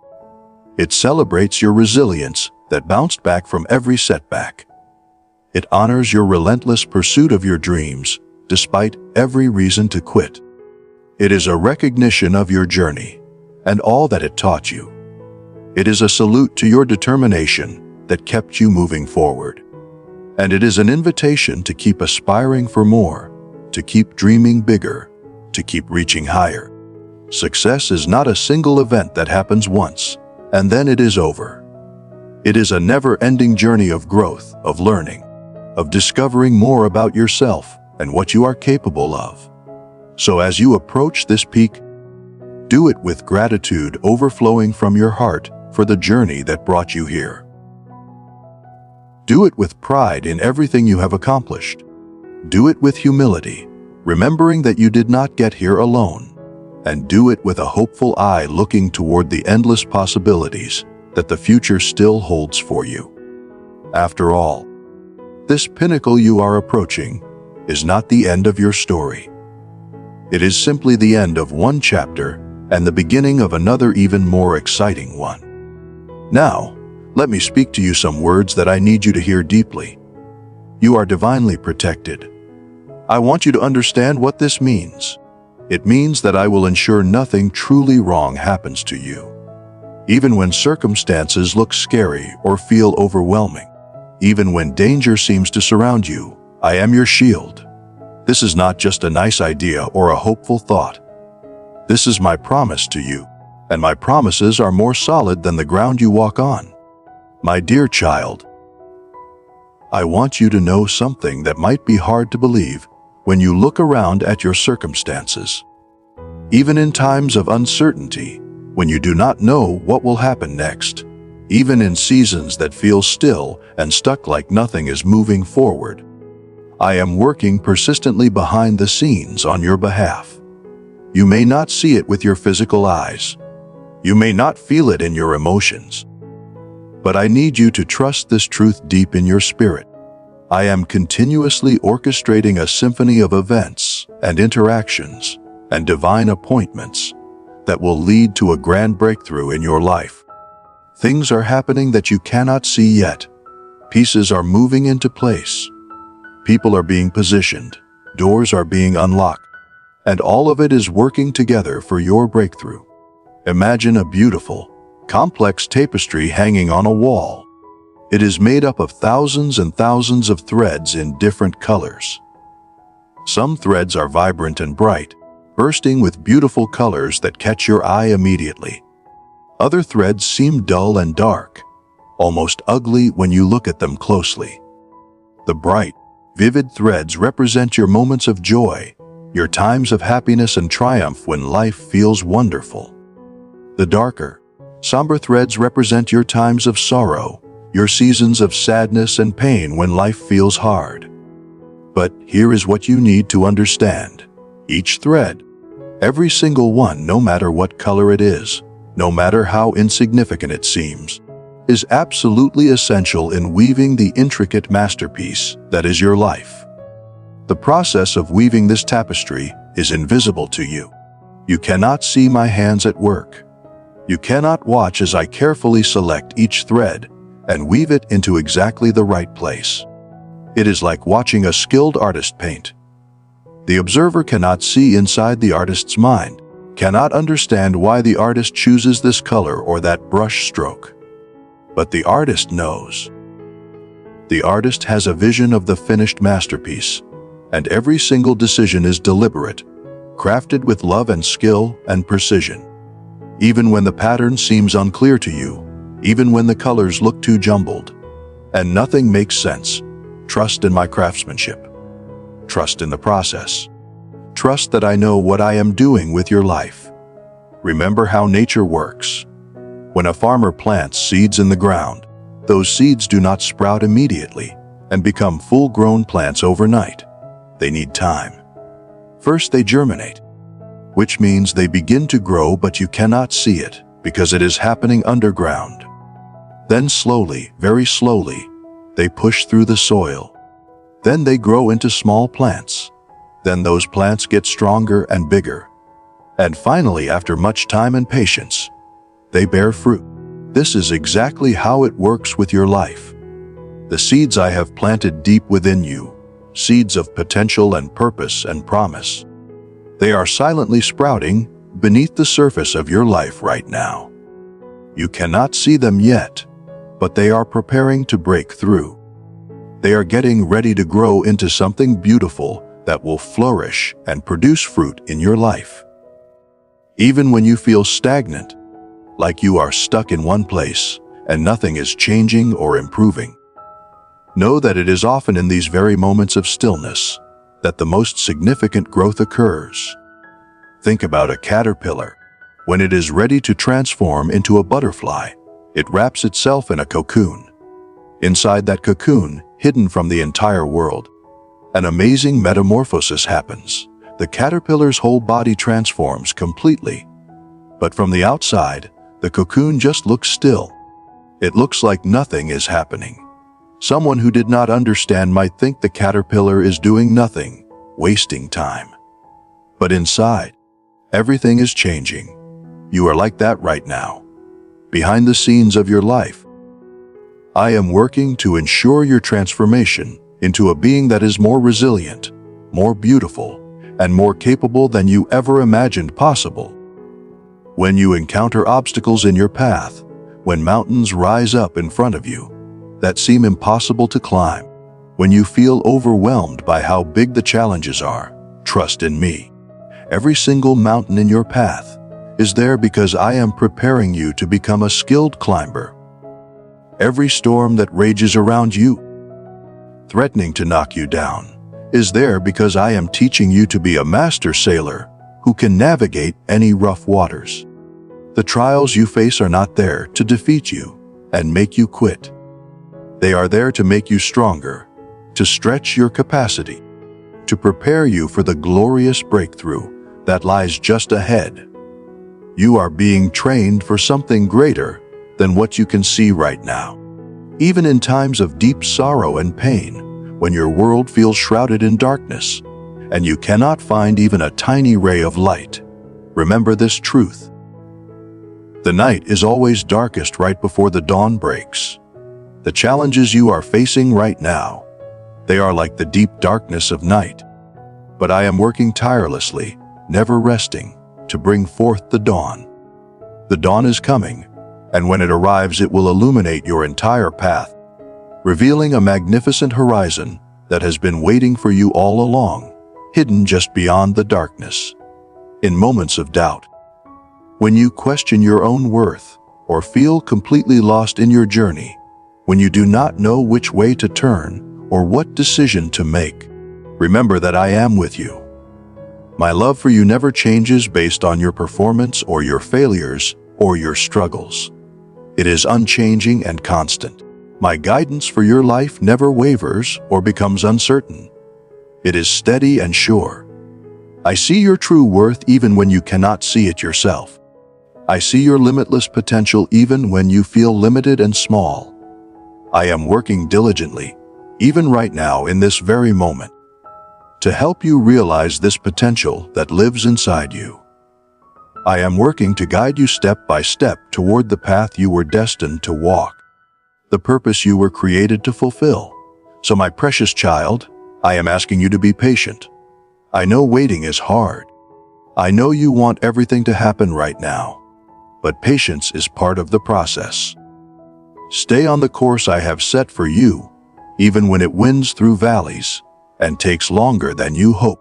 It celebrates your resilience that bounced back from every setback. It honors your relentless pursuit of your dreams despite every reason to quit. It is a recognition of your journey and all that it taught you. It is a salute to your determination that kept you moving forward. And it is an invitation to keep aspiring for more, to keep dreaming bigger, to keep reaching higher. Success is not a single event that happens once, and then it is over. It is a never-ending journey of growth, of learning, of discovering more about yourself and what you are capable of. So as you approach this peak, do it with gratitude overflowing from your heart for the journey that brought you here. Do it with pride in everything you have accomplished. Do it with humility, remembering that you did not get here alone. And do it with a hopeful eye looking toward the endless possibilities that the future still holds for you. After all, this pinnacle you are approaching is not the end of your story. It is simply the end of one chapter and the beginning of another even more exciting one. Now, let me speak to you some words that I need you to hear deeply. You are divinely protected. I want you to understand what this means. It means that I will ensure nothing truly wrong happens to you. Even when circumstances look scary or feel overwhelming, even when danger seems to surround you, I am your shield. This is not just a nice idea or a hopeful thought. This is my promise to you, and my promises are more solid than the ground you walk on. My dear child, I want you to know something that might be hard to believe when you look around at your circumstances. Even in times of uncertainty, when you do not know what will happen next, even in seasons that feel still and stuck like nothing is moving forward, I am working persistently behind the scenes on your behalf. You may not see it with your physical eyes. You may not feel it in your emotions. But I need you to trust this truth deep in your spirit. I am continuously orchestrating a symphony of events and interactions and divine appointments that will lead to a grand breakthrough in your life. Things are happening that you cannot see yet. Pieces are moving into place. People are being positioned. Doors are being unlocked. And all of it is working together for your breakthrough. Imagine a beautiful, complex tapestry hanging on a wall. It is made up of thousands and thousands of threads in different colors. Some threads are vibrant and bright, bursting with beautiful colors that catch your eye immediately. Other threads seem dull and dark, almost ugly when you look at them closely. The bright, vivid threads represent your moments of joy, your times of happiness and triumph when life feels wonderful. The darker, somber threads represent your times of sorrow, your seasons of sadness and pain when life feels hard. But here is what you need to understand. Each thread, every single one, no matter what color it is, no matter how insignificant it seems, is absolutely essential in weaving the intricate masterpiece that is your life. The process of weaving this tapestry is invisible to you. You cannot see my hands at work. You cannot watch as I carefully select each thread and weave it into exactly the right place. It is like watching a skilled artist paint. The observer cannot see inside the artist's mind, cannot understand why the artist chooses this color or that brush stroke. But the artist knows. The artist has a vision of the finished masterpiece, and every single decision is deliberate, crafted with love and skill and precision. Even when the pattern seems unclear to you, even when the colors look too jumbled, and nothing makes sense, trust in my craftsmanship. Trust in the process. Trust that I know what I am doing with your life. Remember how nature works. When a farmer plants seeds in the ground, those seeds do not sprout immediately and become full-grown plants overnight. They need time. First, they germinate, which means they begin to grow, but you cannot see it because it is happening underground. Then slowly, very slowly, they push through the soil. Then they grow into small plants. Then those plants get stronger and bigger. And finally, after much time and patience, they bear fruit. This is exactly how it works with your life. The seeds I have planted deep within you, seeds of potential and purpose and promise. They are silently sprouting beneath the surface of your life right now. You cannot see them yet, but they are preparing to break through. They are getting ready to grow into something beautiful that will flourish and produce fruit in your life. Even when you feel stagnant, like you are stuck in one place and nothing is changing or improving, know that it is often in these very moments of stillness that the most significant growth occurs. Think about a caterpillar. When it is ready to transform into a butterfly, it wraps itself in a cocoon. Inside that cocoon, hidden from the entire world, an amazing metamorphosis happens. The caterpillar's whole body transforms completely. But from the outside, the cocoon just looks still. It looks like nothing is happening. Someone who did not understand might think the caterpillar is doing nothing, wasting time. But inside, everything is changing. You are like that right now. Behind the scenes of your life, I am working to ensure your transformation into a being that is more resilient, more beautiful, and more capable than you ever imagined possible. When you encounter obstacles in your path, when mountains rise up in front of you that seem impossible to climb, when you feel overwhelmed by how big the challenges are, trust in me. Every single mountain in your path is there because I am preparing you to become a skilled climber. Every storm that rages around you, threatening to knock you down, is there because I am teaching you to be a master sailor who can navigate any rough waters. The trials you face are not there to defeat you and make you quit. They are there to make you stronger, to stretch your capacity, to prepare you for the glorious breakthrough that lies just ahead. You are being trained for something greater than what you can see right now. Even in times of deep sorrow and pain, when your world feels shrouded in darkness, and you cannot find even a tiny ray of light, remember this truth. The night is always darkest right before the dawn breaks. The challenges you are facing right now, they are like the deep darkness of night. But I am working tirelessly, never resting, to bring forth the dawn. The dawn is coming, and when it arrives, it will illuminate your entire path, revealing a magnificent horizon that has been waiting for you all along, hidden just beyond the darkness. In moments of doubt, when you question your own worth or feel completely lost in your journey, when you do not know which way to turn or what decision to make, remember that I am with you. My love for you never changes based on your performance or your failures or your struggles. It is unchanging and constant. My guidance for your life never wavers or becomes uncertain. It is steady and sure. I see your true worth even when you cannot see it yourself. I see your limitless potential even when you feel limited and small. I am working diligently, even right now in this very moment, to help you realize this potential that lives inside you. I am working to guide you step by step toward the path you were destined to walk, the purpose you were created to fulfill. So my precious child, I am asking you to be patient. I know waiting is hard. I know you want everything to happen right now, but patience is part of the process. Stay on the course I have set for you, even when it winds through valleys and takes longer than you hope.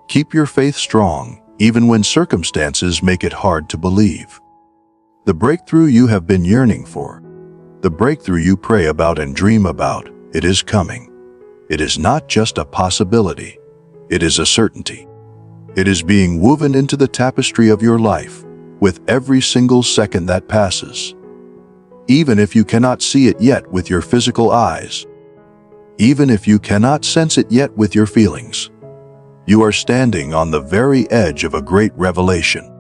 Keep your faith strong, even when circumstances make it hard to believe. The breakthrough you have been yearning for, the breakthrough you pray about and dream about, it is coming. It is not just a possibility, it is a certainty. It is being woven into the tapestry of your life with every single second that passes. Even if you cannot see it yet with your physical eyes, even if you cannot sense it yet with your feelings, you are standing on the very edge of a great revelation.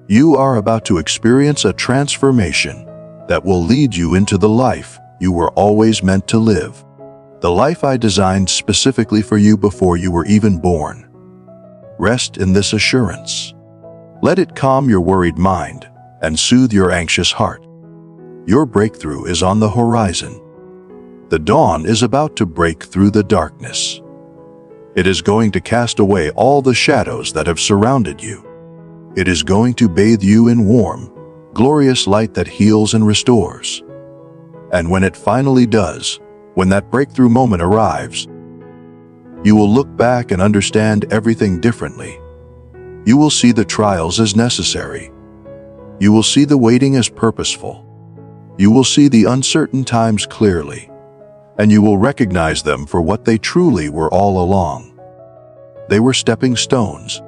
You are about to experience a transformation that will lead you into the life you were always meant to live, the life I designed specifically for you before you were even born. Rest in this assurance. Let it calm your worried mind and soothe your anxious heart. Your breakthrough is on the horizon. The dawn is about to break through the darkness. It is going to cast away all the shadows that have surrounded you. It is going to bathe you in warm, glorious light that heals and restores. And when it finally does, when that breakthrough moment arrives, you will look back and understand everything differently. You will see the trials as necessary. You will see the waiting as purposeful. You will see the uncertain times clearly, and you will recognize them for what they truly were all along. They were stepping stones,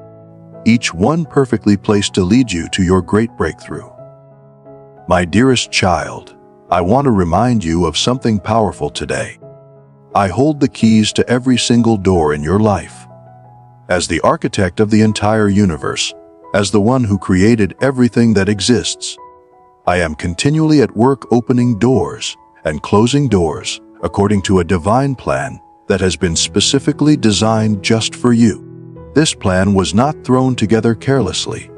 each one perfectly placed to lead you to your great breakthrough. My dearest child, I want to remind you of something powerful today. I hold the keys to every single door in your life. As the architect of the entire universe, as the one who created everything that exists, I am continually at work opening doors and closing doors according to a divine plan that has been specifically designed just for you. This plan was not thrown together carelessly.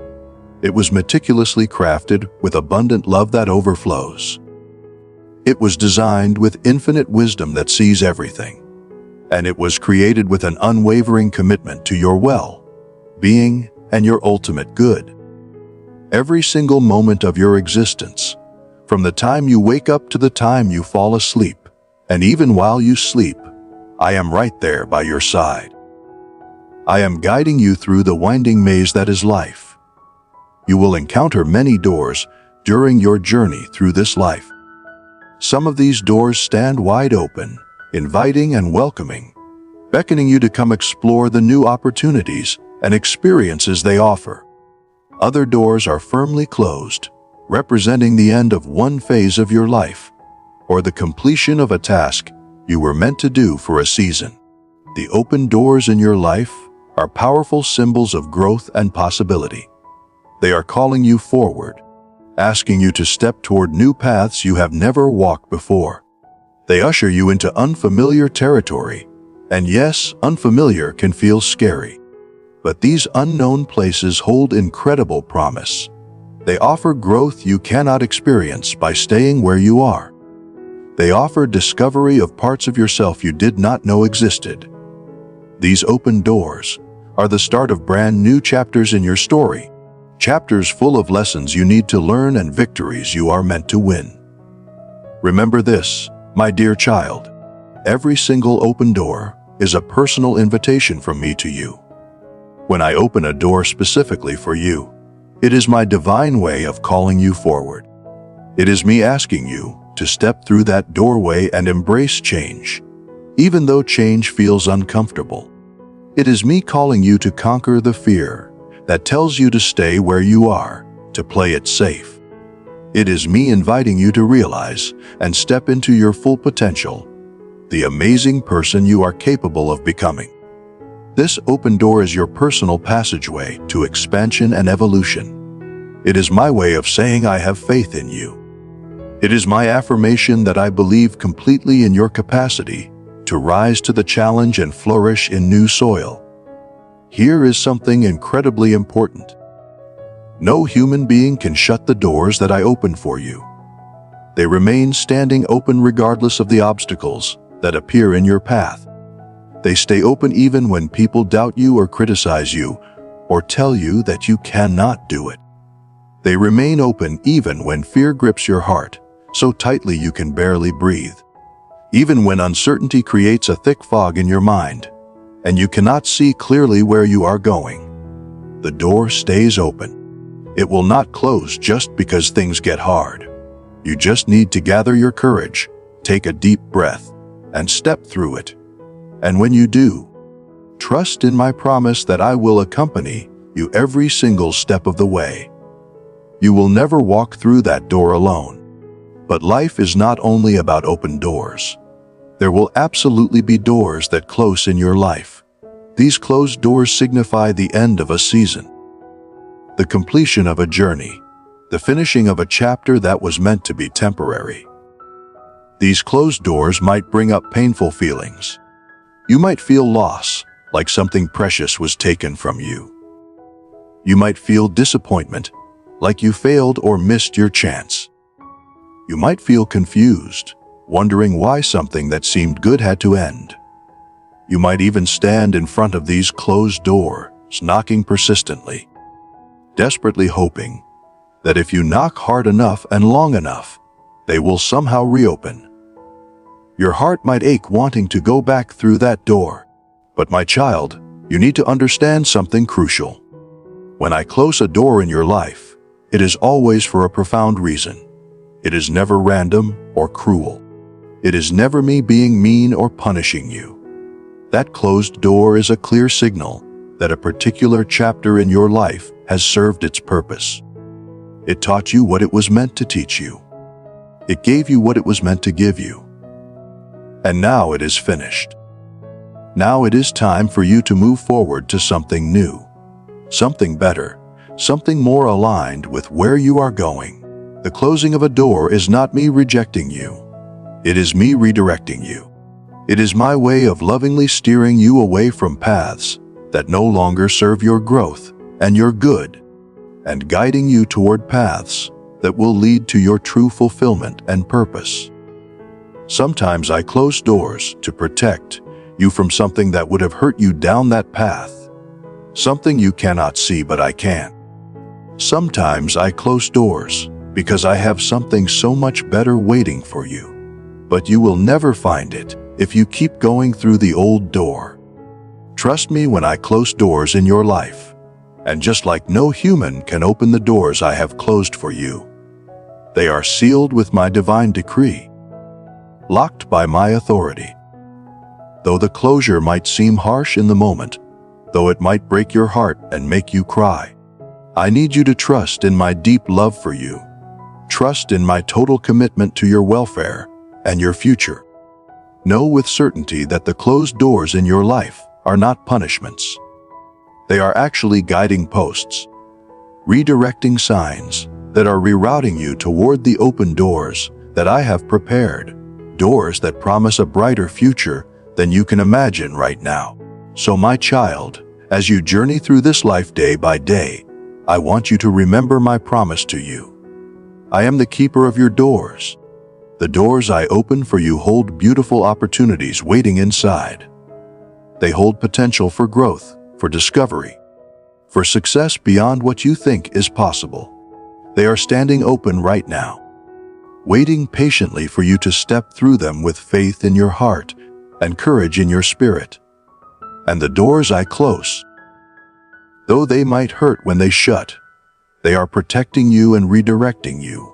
It was meticulously crafted with abundant love that overflows. It was designed with infinite wisdom that sees everything, and it was created with an unwavering commitment to your well-being and your ultimate good. Every single moment of your existence, from the time you wake up to the time you fall asleep, and even while you sleep, I am right there by your side. I am guiding you through the winding maze that is life. You will encounter many doors during your journey through this life. Some of these doors stand wide open, inviting and welcoming, beckoning you to come explore the new opportunities and experiences they offer. Other doors are firmly closed, representing the end of one phase of your life, or the completion of a task you were meant to do for a season. The open doors in your life are powerful symbols of growth and possibility. They are calling you forward, asking you to step toward new paths you have never walked before. They usher you into unfamiliar territory, and yes, unfamiliar can feel scary. But these unknown places hold incredible promise. They offer growth you cannot experience by staying where you are. They offer discovery of parts of yourself you did not know existed. These open doors are the start of brand new chapters in your story, chapters full of lessons you need to learn and victories you are meant to win. Remember this, my dear child, every single open door is a personal invitation from me to you. When I open a door specifically for you, it is my divine way of calling you forward. It is me asking you to step through that doorway and embrace change, even though change feels uncomfortable. It is me calling you to conquer the fear that tells you to stay where you are, to play it safe. It is me inviting you to realize and step into your full potential, the amazing person you are capable of becoming. This open door is your personal passageway to expansion and evolution. It is my way of saying I have faith in you. It is my affirmation that I believe completely in your capacity to rise to the challenge and flourish in new soil. Here is something incredibly important. No human being can shut the doors that I open for you. They remain standing open regardless of the obstacles that appear in your path. They stay open even when people doubt you or criticize you or tell you that you cannot do it. They remain open even when fear grips your heart so tightly you can barely breathe. Even when uncertainty creates a thick fog in your mind, and you cannot see clearly where you are going, the door stays open. It will not close just because things get hard. You just need to gather your courage, take a deep breath, and step through it. And when you do, trust in my promise that I will accompany you every single step of the way. You will never walk through that door alone. But life is not only about open doors. There will absolutely be doors that close in your life. These closed doors signify the end of a season, the completion of a journey, the finishing of a chapter that was meant to be temporary. These closed doors might bring up painful feelings. You might feel loss, like something precious was taken from you. You might feel disappointment, like you failed or missed your chance. You might feel confused, wondering why something that seemed good had to end. You might even stand in front of these closed doors, knocking persistently, desperately hoping that if you knock hard enough and long enough, they will somehow reopen. Your heart might ache wanting to go back through that door. But my child, you need to understand something crucial. When I close a door in your life, it is always for a profound reason. It is never random or cruel. It is never me being mean or punishing you. That closed door is a clear signal that a particular chapter in your life has served its purpose. It taught you what it was meant to teach you. It gave you what it was meant to give you. And now it is finished. Now it is time for you to move forward to something new, something better, something more aligned with where you are going. The closing of a door is not me rejecting you. It is me redirecting you. It is my way of lovingly steering you away from paths that no longer serve your growth and your good, and guiding you toward paths that will lead to your true fulfillment and purpose. Sometimes I close doors to protect you from something that would have hurt you down that path, something you cannot see but I can. Sometimes I close doors because I have something so much better waiting for you, but you will never find it if you keep going through the old door. Trust me when I close doors in your life, and just like no human can open the doors I have closed for you, they are sealed with my divine decree, locked by my authority. Though the closure might seem harsh in the moment, though it might break your heart and make you cry, I need you to trust in my deep love for you. Trust in my total commitment to your welfare and your future. Know with certainty that the closed doors in your life are not punishments. They are actually guiding posts, redirecting signs that are rerouting you toward the open doors that I have prepared, doors that promise a brighter future than you can imagine right now. So my child, as you journey through this life day by day, I want you to remember my promise to you. I am the keeper of your doors. The doors I open for you hold beautiful opportunities waiting inside. They hold potential for growth, for discovery, for success beyond what you think is possible. They are standing open right now, waiting patiently for you to step through them with faith in your heart and courage in your spirit. And the doors I close, though they might hurt when they shut, they are protecting you and redirecting you,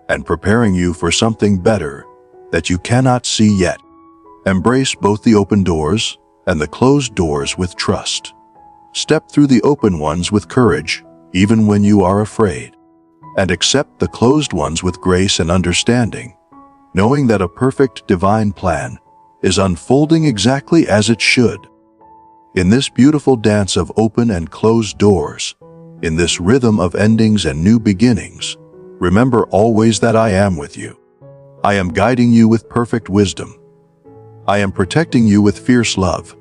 and preparing you for something better that you cannot see yet. Embrace both the open doors and the closed doors with trust. Step through the open ones with courage, even when you are afraid, and accept the closed ones with grace and understanding, knowing that a perfect divine plan is unfolding exactly as it should. In this beautiful dance of open and closed doors, in this rhythm of endings and new beginnings, remember always that I am with you. I am guiding you with perfect wisdom. I am protecting you with fierce love.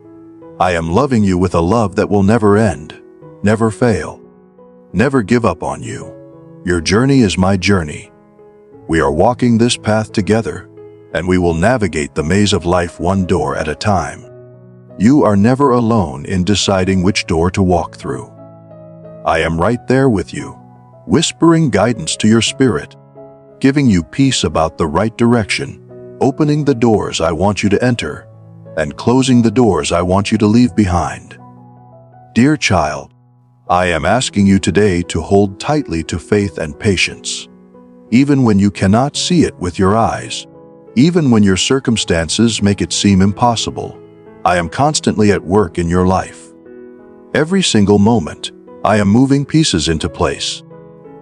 I am loving you with a love that will never end, never fail, never give up on you. Your journey is my journey. We are walking this path together, and we will navigate the maze of life one door at a time. You are never alone in deciding which door to walk through. I am right there with you, whispering guidance to your spirit, giving you peace about the right direction, opening the doors I want you to enter and closing the doors I want you to leave behind. Dear child, I am asking you today to hold tightly to faith and patience. Even when you cannot see it with your eyes, even when your circumstances make it seem impossible, I am constantly at work in your life. Every single moment, I am moving pieces into place.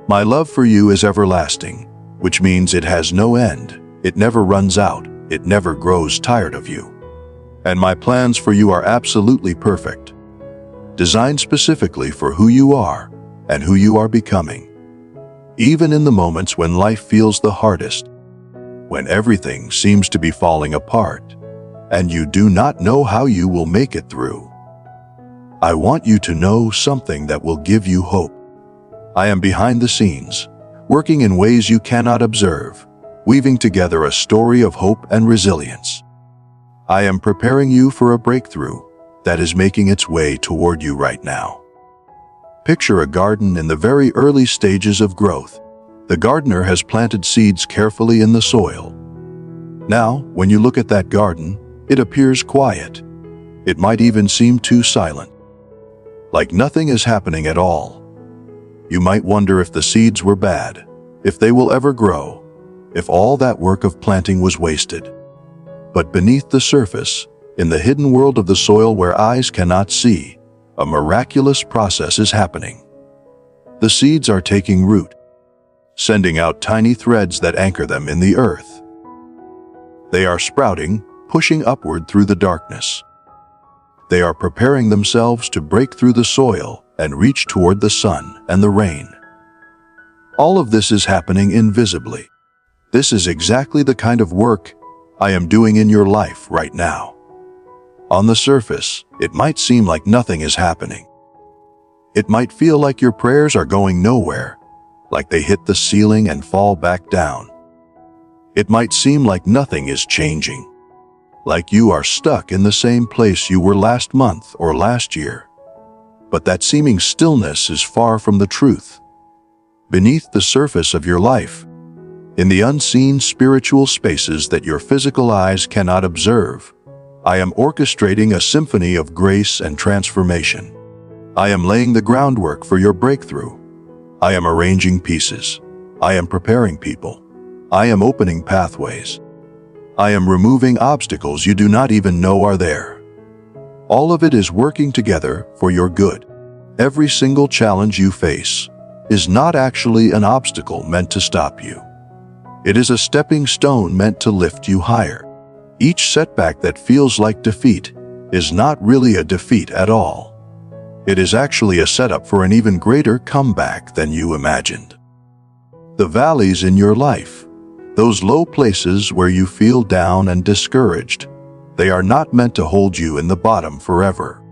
My love for you is everlasting, which means it has no end, it never runs out, it never grows tired of you. And my plans for you are absolutely perfect, designed specifically for who you are and who you are becoming. Even in the moments when life feels the hardest, when everything seems to be falling apart, and you do not know how you will make it through, I want you to know something that will give you hope. I am behind the scenes, working in ways you cannot observe, weaving together a story of hope and resilience. I am preparing you for a breakthrough that is making its way toward you right now. Picture a garden in the very early stages of growth. The gardener has planted seeds carefully in the soil. Now, when you look at that garden, it appears quiet. It might even seem too silent, like nothing is happening at all. You might wonder if the seeds were bad, if they will ever grow, if all that work of planting was wasted. But beneath the surface, in the hidden world of the soil where eyes cannot see, a miraculous process is happening. The seeds are taking root, sending out tiny threads that anchor them in the earth. They are sprouting, pushing upward through the darkness. They are preparing themselves to break through the soil and reach toward the sun and the rain. All of this is happening invisibly. This is exactly the kind of work I am doing in your life right now. On the surface, it might seem like nothing is happening. It might feel like your prayers are going nowhere, like they hit the ceiling and fall back down. It might seem like nothing is changing, like you are stuck in the same place you were last month or last year. But that seeming stillness is far from the truth. Beneath the surface of your life, in the unseen spiritual spaces that your physical eyes cannot observe, I am orchestrating a symphony of grace and transformation. I am laying the groundwork for your breakthrough. I am arranging pieces. I am preparing people. I am opening pathways. I am removing obstacles you do not even know are there. All of it is working together for your good. Every single challenge you face is not actually an obstacle meant to stop you. It is a stepping stone meant to lift you higher. Each setback that feels like defeat is not really a defeat at all. It is actually a setup for an even greater comeback than you imagined. The valleys in your life, those low places where you feel down and discouraged, they are not meant to hold you in the bottom forever.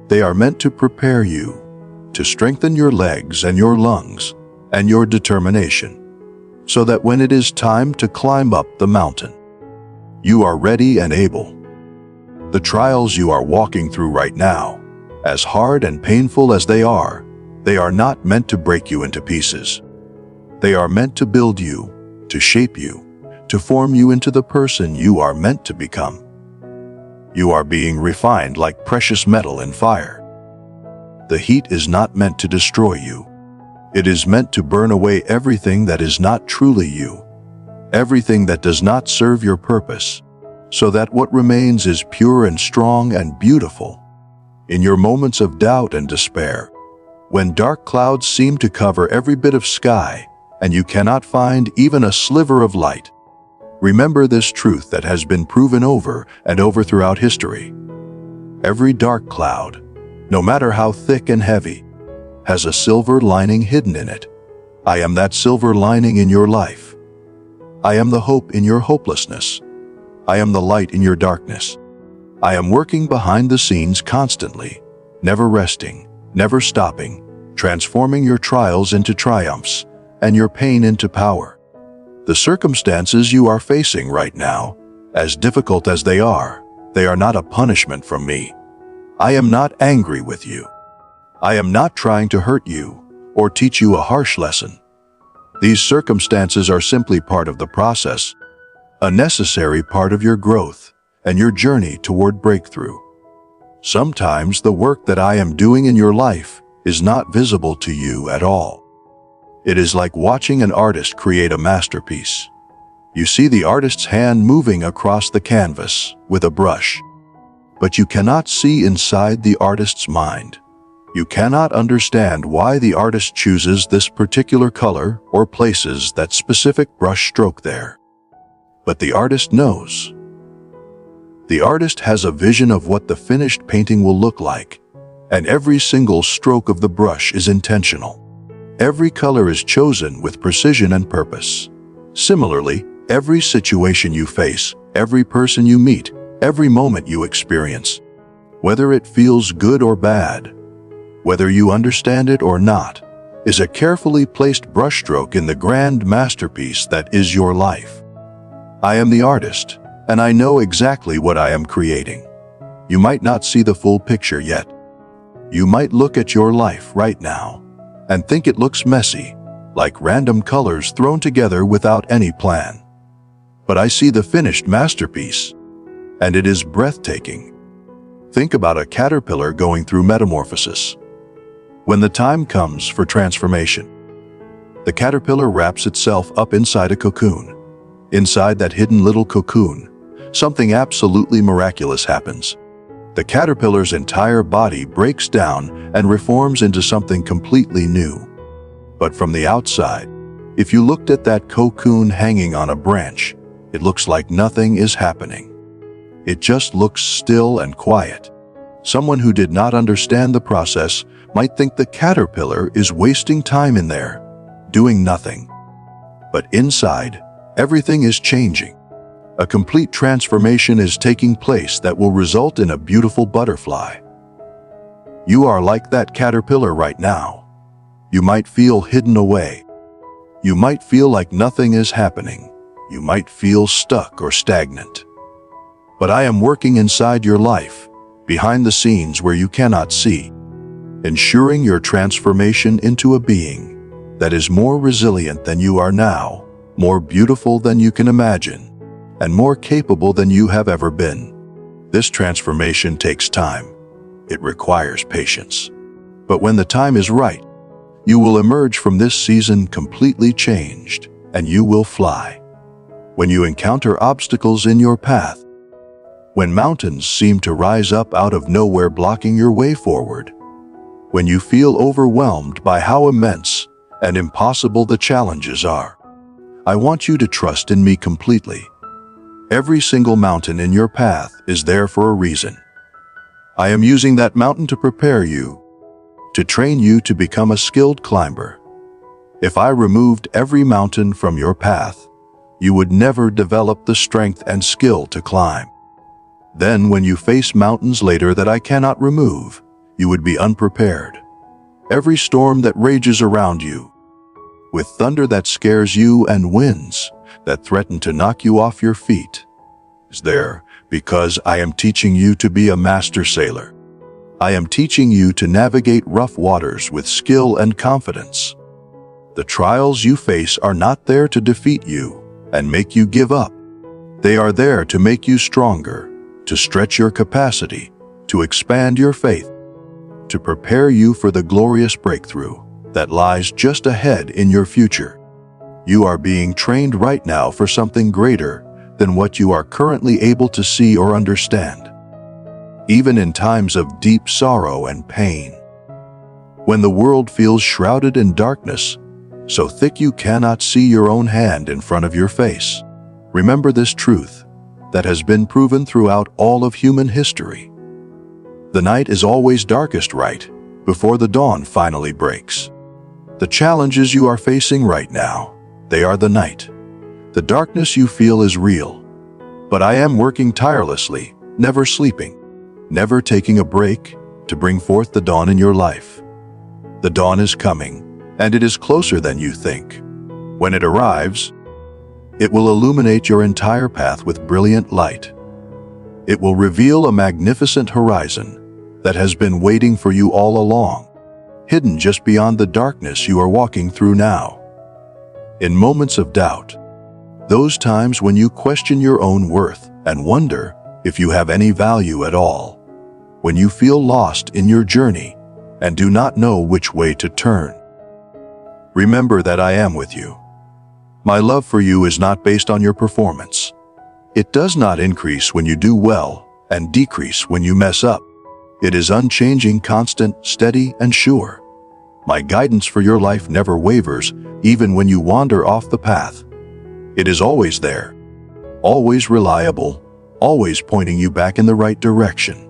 They are meant to prepare you, to strengthen your legs and your lungs and your determination, so that when it is time to climb up the mountain, you are ready and able. The trials you are walking through right now, as hard and painful as they are not meant to break you into pieces. They are meant to build you, to shape you, to form you into the person you are meant to become. You are being refined like precious metal in fire. The heat is not meant to destroy you. It is meant to burn away everything that is not truly you, everything that does not serve your purpose, so that what remains is pure and strong and beautiful. In your moments of doubt and despair, when dark clouds seem to cover every bit of sky and you cannot find even a sliver of light, remember this truth that has been proven over and over throughout history. Every dark cloud, no matter how thick and heavy, has a silver lining hidden in it. I am that silver lining in your life. I am the hope in your hopelessness. I am the light in your darkness. I am working behind the scenes constantly, never resting, never stopping, transforming your trials into triumphs and your pain into power. The circumstances you are facing right now, as difficult as they are not a punishment from me. I am not angry with you. I am not trying to hurt you or teach you a harsh lesson. These circumstances are simply part of the process, a necessary part of your growth and your journey toward breakthrough. Sometimes the work that I am doing in your life is not visible to you at all. It is like watching an artist create a masterpiece. You see the artist's hand moving across the canvas with a brush, but you cannot see inside the artist's mind. You cannot understand why the artist chooses this particular color or places that specific brush stroke there. But the artist knows. The artist has a vision of what the finished painting will look like, and every single stroke of the brush is intentional. Every color is chosen with precision and purpose. Similarly, every situation you face, every person you meet, every moment you experience, whether it feels good or bad, whether you understand it or not, is a carefully placed brushstroke in the grand masterpiece that is your life. I am the artist, and I know exactly what I am creating. You might not see the full picture yet. You might look at your life right now and think it looks messy, like random colors thrown together without any plan. But I see the finished masterpiece, and it is breathtaking. Think about a caterpillar going through metamorphosis. When the time comes for transformation, the caterpillar wraps itself up inside a cocoon. Inside that hidden little cocoon, something absolutely miraculous happens. The caterpillar's entire body breaks down and reforms into something completely new. But from the outside, if you looked at that cocoon hanging on a branch, it looks like nothing is happening. It just looks still and quiet. Someone who did not understand the process might think the caterpillar is wasting time in there, doing nothing. But inside, everything is changing. A complete transformation is taking place that will result in a beautiful butterfly. You are like that caterpillar right now. You might feel hidden away. You might feel like nothing is happening. You might feel stuck or stagnant. But I am working inside your life, behind the scenes where you cannot see, ensuring your transformation into a being that is more resilient than you are now, more beautiful than you can imagine, and more capable than you have ever been. This transformation takes time. It requires patience. But when the time is right, you will emerge from this season completely changed, and you will fly. When you encounter obstacles in your path, when mountains seem to rise up out of nowhere blocking your way forward, when you feel overwhelmed by how immense and impossible the challenges are, I want you to trust in me completely. Every single mountain in your path is there for a reason. I am using that mountain to prepare you, to train you to become a skilled climber. If I removed every mountain from your path, you would never develop the strength and skill to climb. Then when you face mountains later that I cannot remove, you would be unprepared. Every storm that rages around you, with thunder that scares you and winds that threaten to knock you off your feet, is there because I am teaching you to be a master sailor. I am teaching you to navigate rough waters with skill and confidence. The trials you face are not there to defeat you and make you give up. They are there to make you stronger, to stretch your capacity, to expand your faith, to prepare you for the glorious breakthrough that lies just ahead in your future. You are being trained right now for something greater than what you are currently able to see or understand. Even in times of deep sorrow and pain, when the world feels shrouded in darkness, so thick you cannot see your own hand in front of your face, remember this truth that has been proven throughout all of human history. The night is always darkest right before the dawn finally breaks. The challenges you are facing right now, they are the night. The darkness you feel is real. But I am working tirelessly, never sleeping, never taking a break to bring forth the dawn in your life. The dawn is coming, and it is closer than you think. When it arrives, it will illuminate your entire path with brilliant light. It will reveal a magnificent horizon that has been waiting for you all along, hidden just beyond the darkness you are walking through now. In moments of doubt, Those times when you question your own worth and wonder if you have any value at all. When you feel lost in your journey and do not know which way to turn. Remember that I am with you. My love for you is not based on your performance. It does not increase when you do well and decrease when you mess up. It is unchanging, constant, steady, and sure. My guidance for your life never wavers, even when you wander off the path. It is always there, always reliable, always pointing you back in the right direction.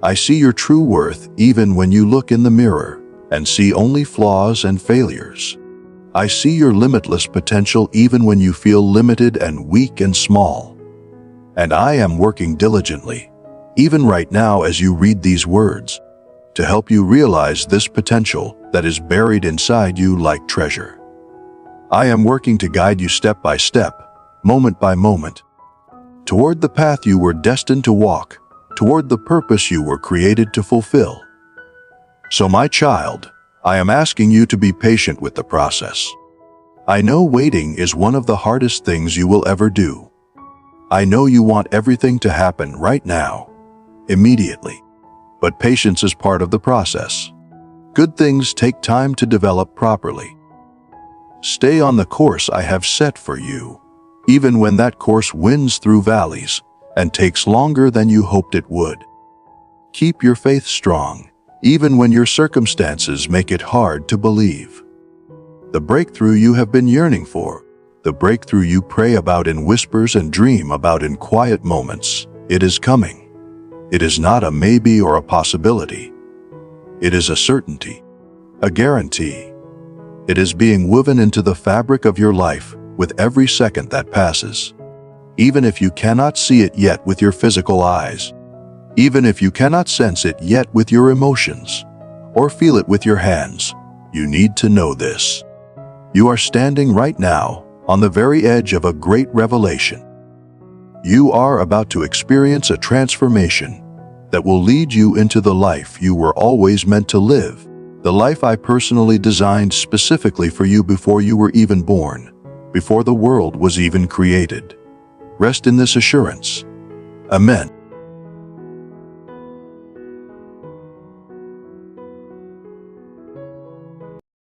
I see your true worth even when you look in the mirror and see only flaws and failures. I see your limitless potential even when you feel limited and weak and small. And I am working diligently, even right now as you read these words, to help you realize this potential that is buried inside you like treasure. I am working to guide you step by step, moment by moment, toward the path you were destined to walk, toward the purpose you were created to fulfill. So my child, I am asking you to be patient with the process. I know waiting is one of the hardest things you will ever do. I know you want everything to happen right now, immediately. But patience is part of the process. Good things take time to develop properly. Stay on the course I have set for you, even when that course winds through valleys and takes longer than you hoped it would. Keep your faith strong, even when your circumstances make it hard to believe. The breakthrough you have been yearning for, the breakthrough you pray about in whispers and dream about in quiet moments, it is coming. It is not a maybe or a possibility. It is a certainty, a guarantee. It is being woven into the fabric of your life with every second that passes. Even if you cannot see it yet with your physical eyes, even if you cannot sense it yet with your emotions, or feel it with your hands, you need to know this. You are standing right now on the very edge of a great revelation. You are about to experience a transformation that will lead you into the life you were always meant to live, the life I personally designed specifically for you before you were even born, before the world was even created. Rest in this assurance. Amen.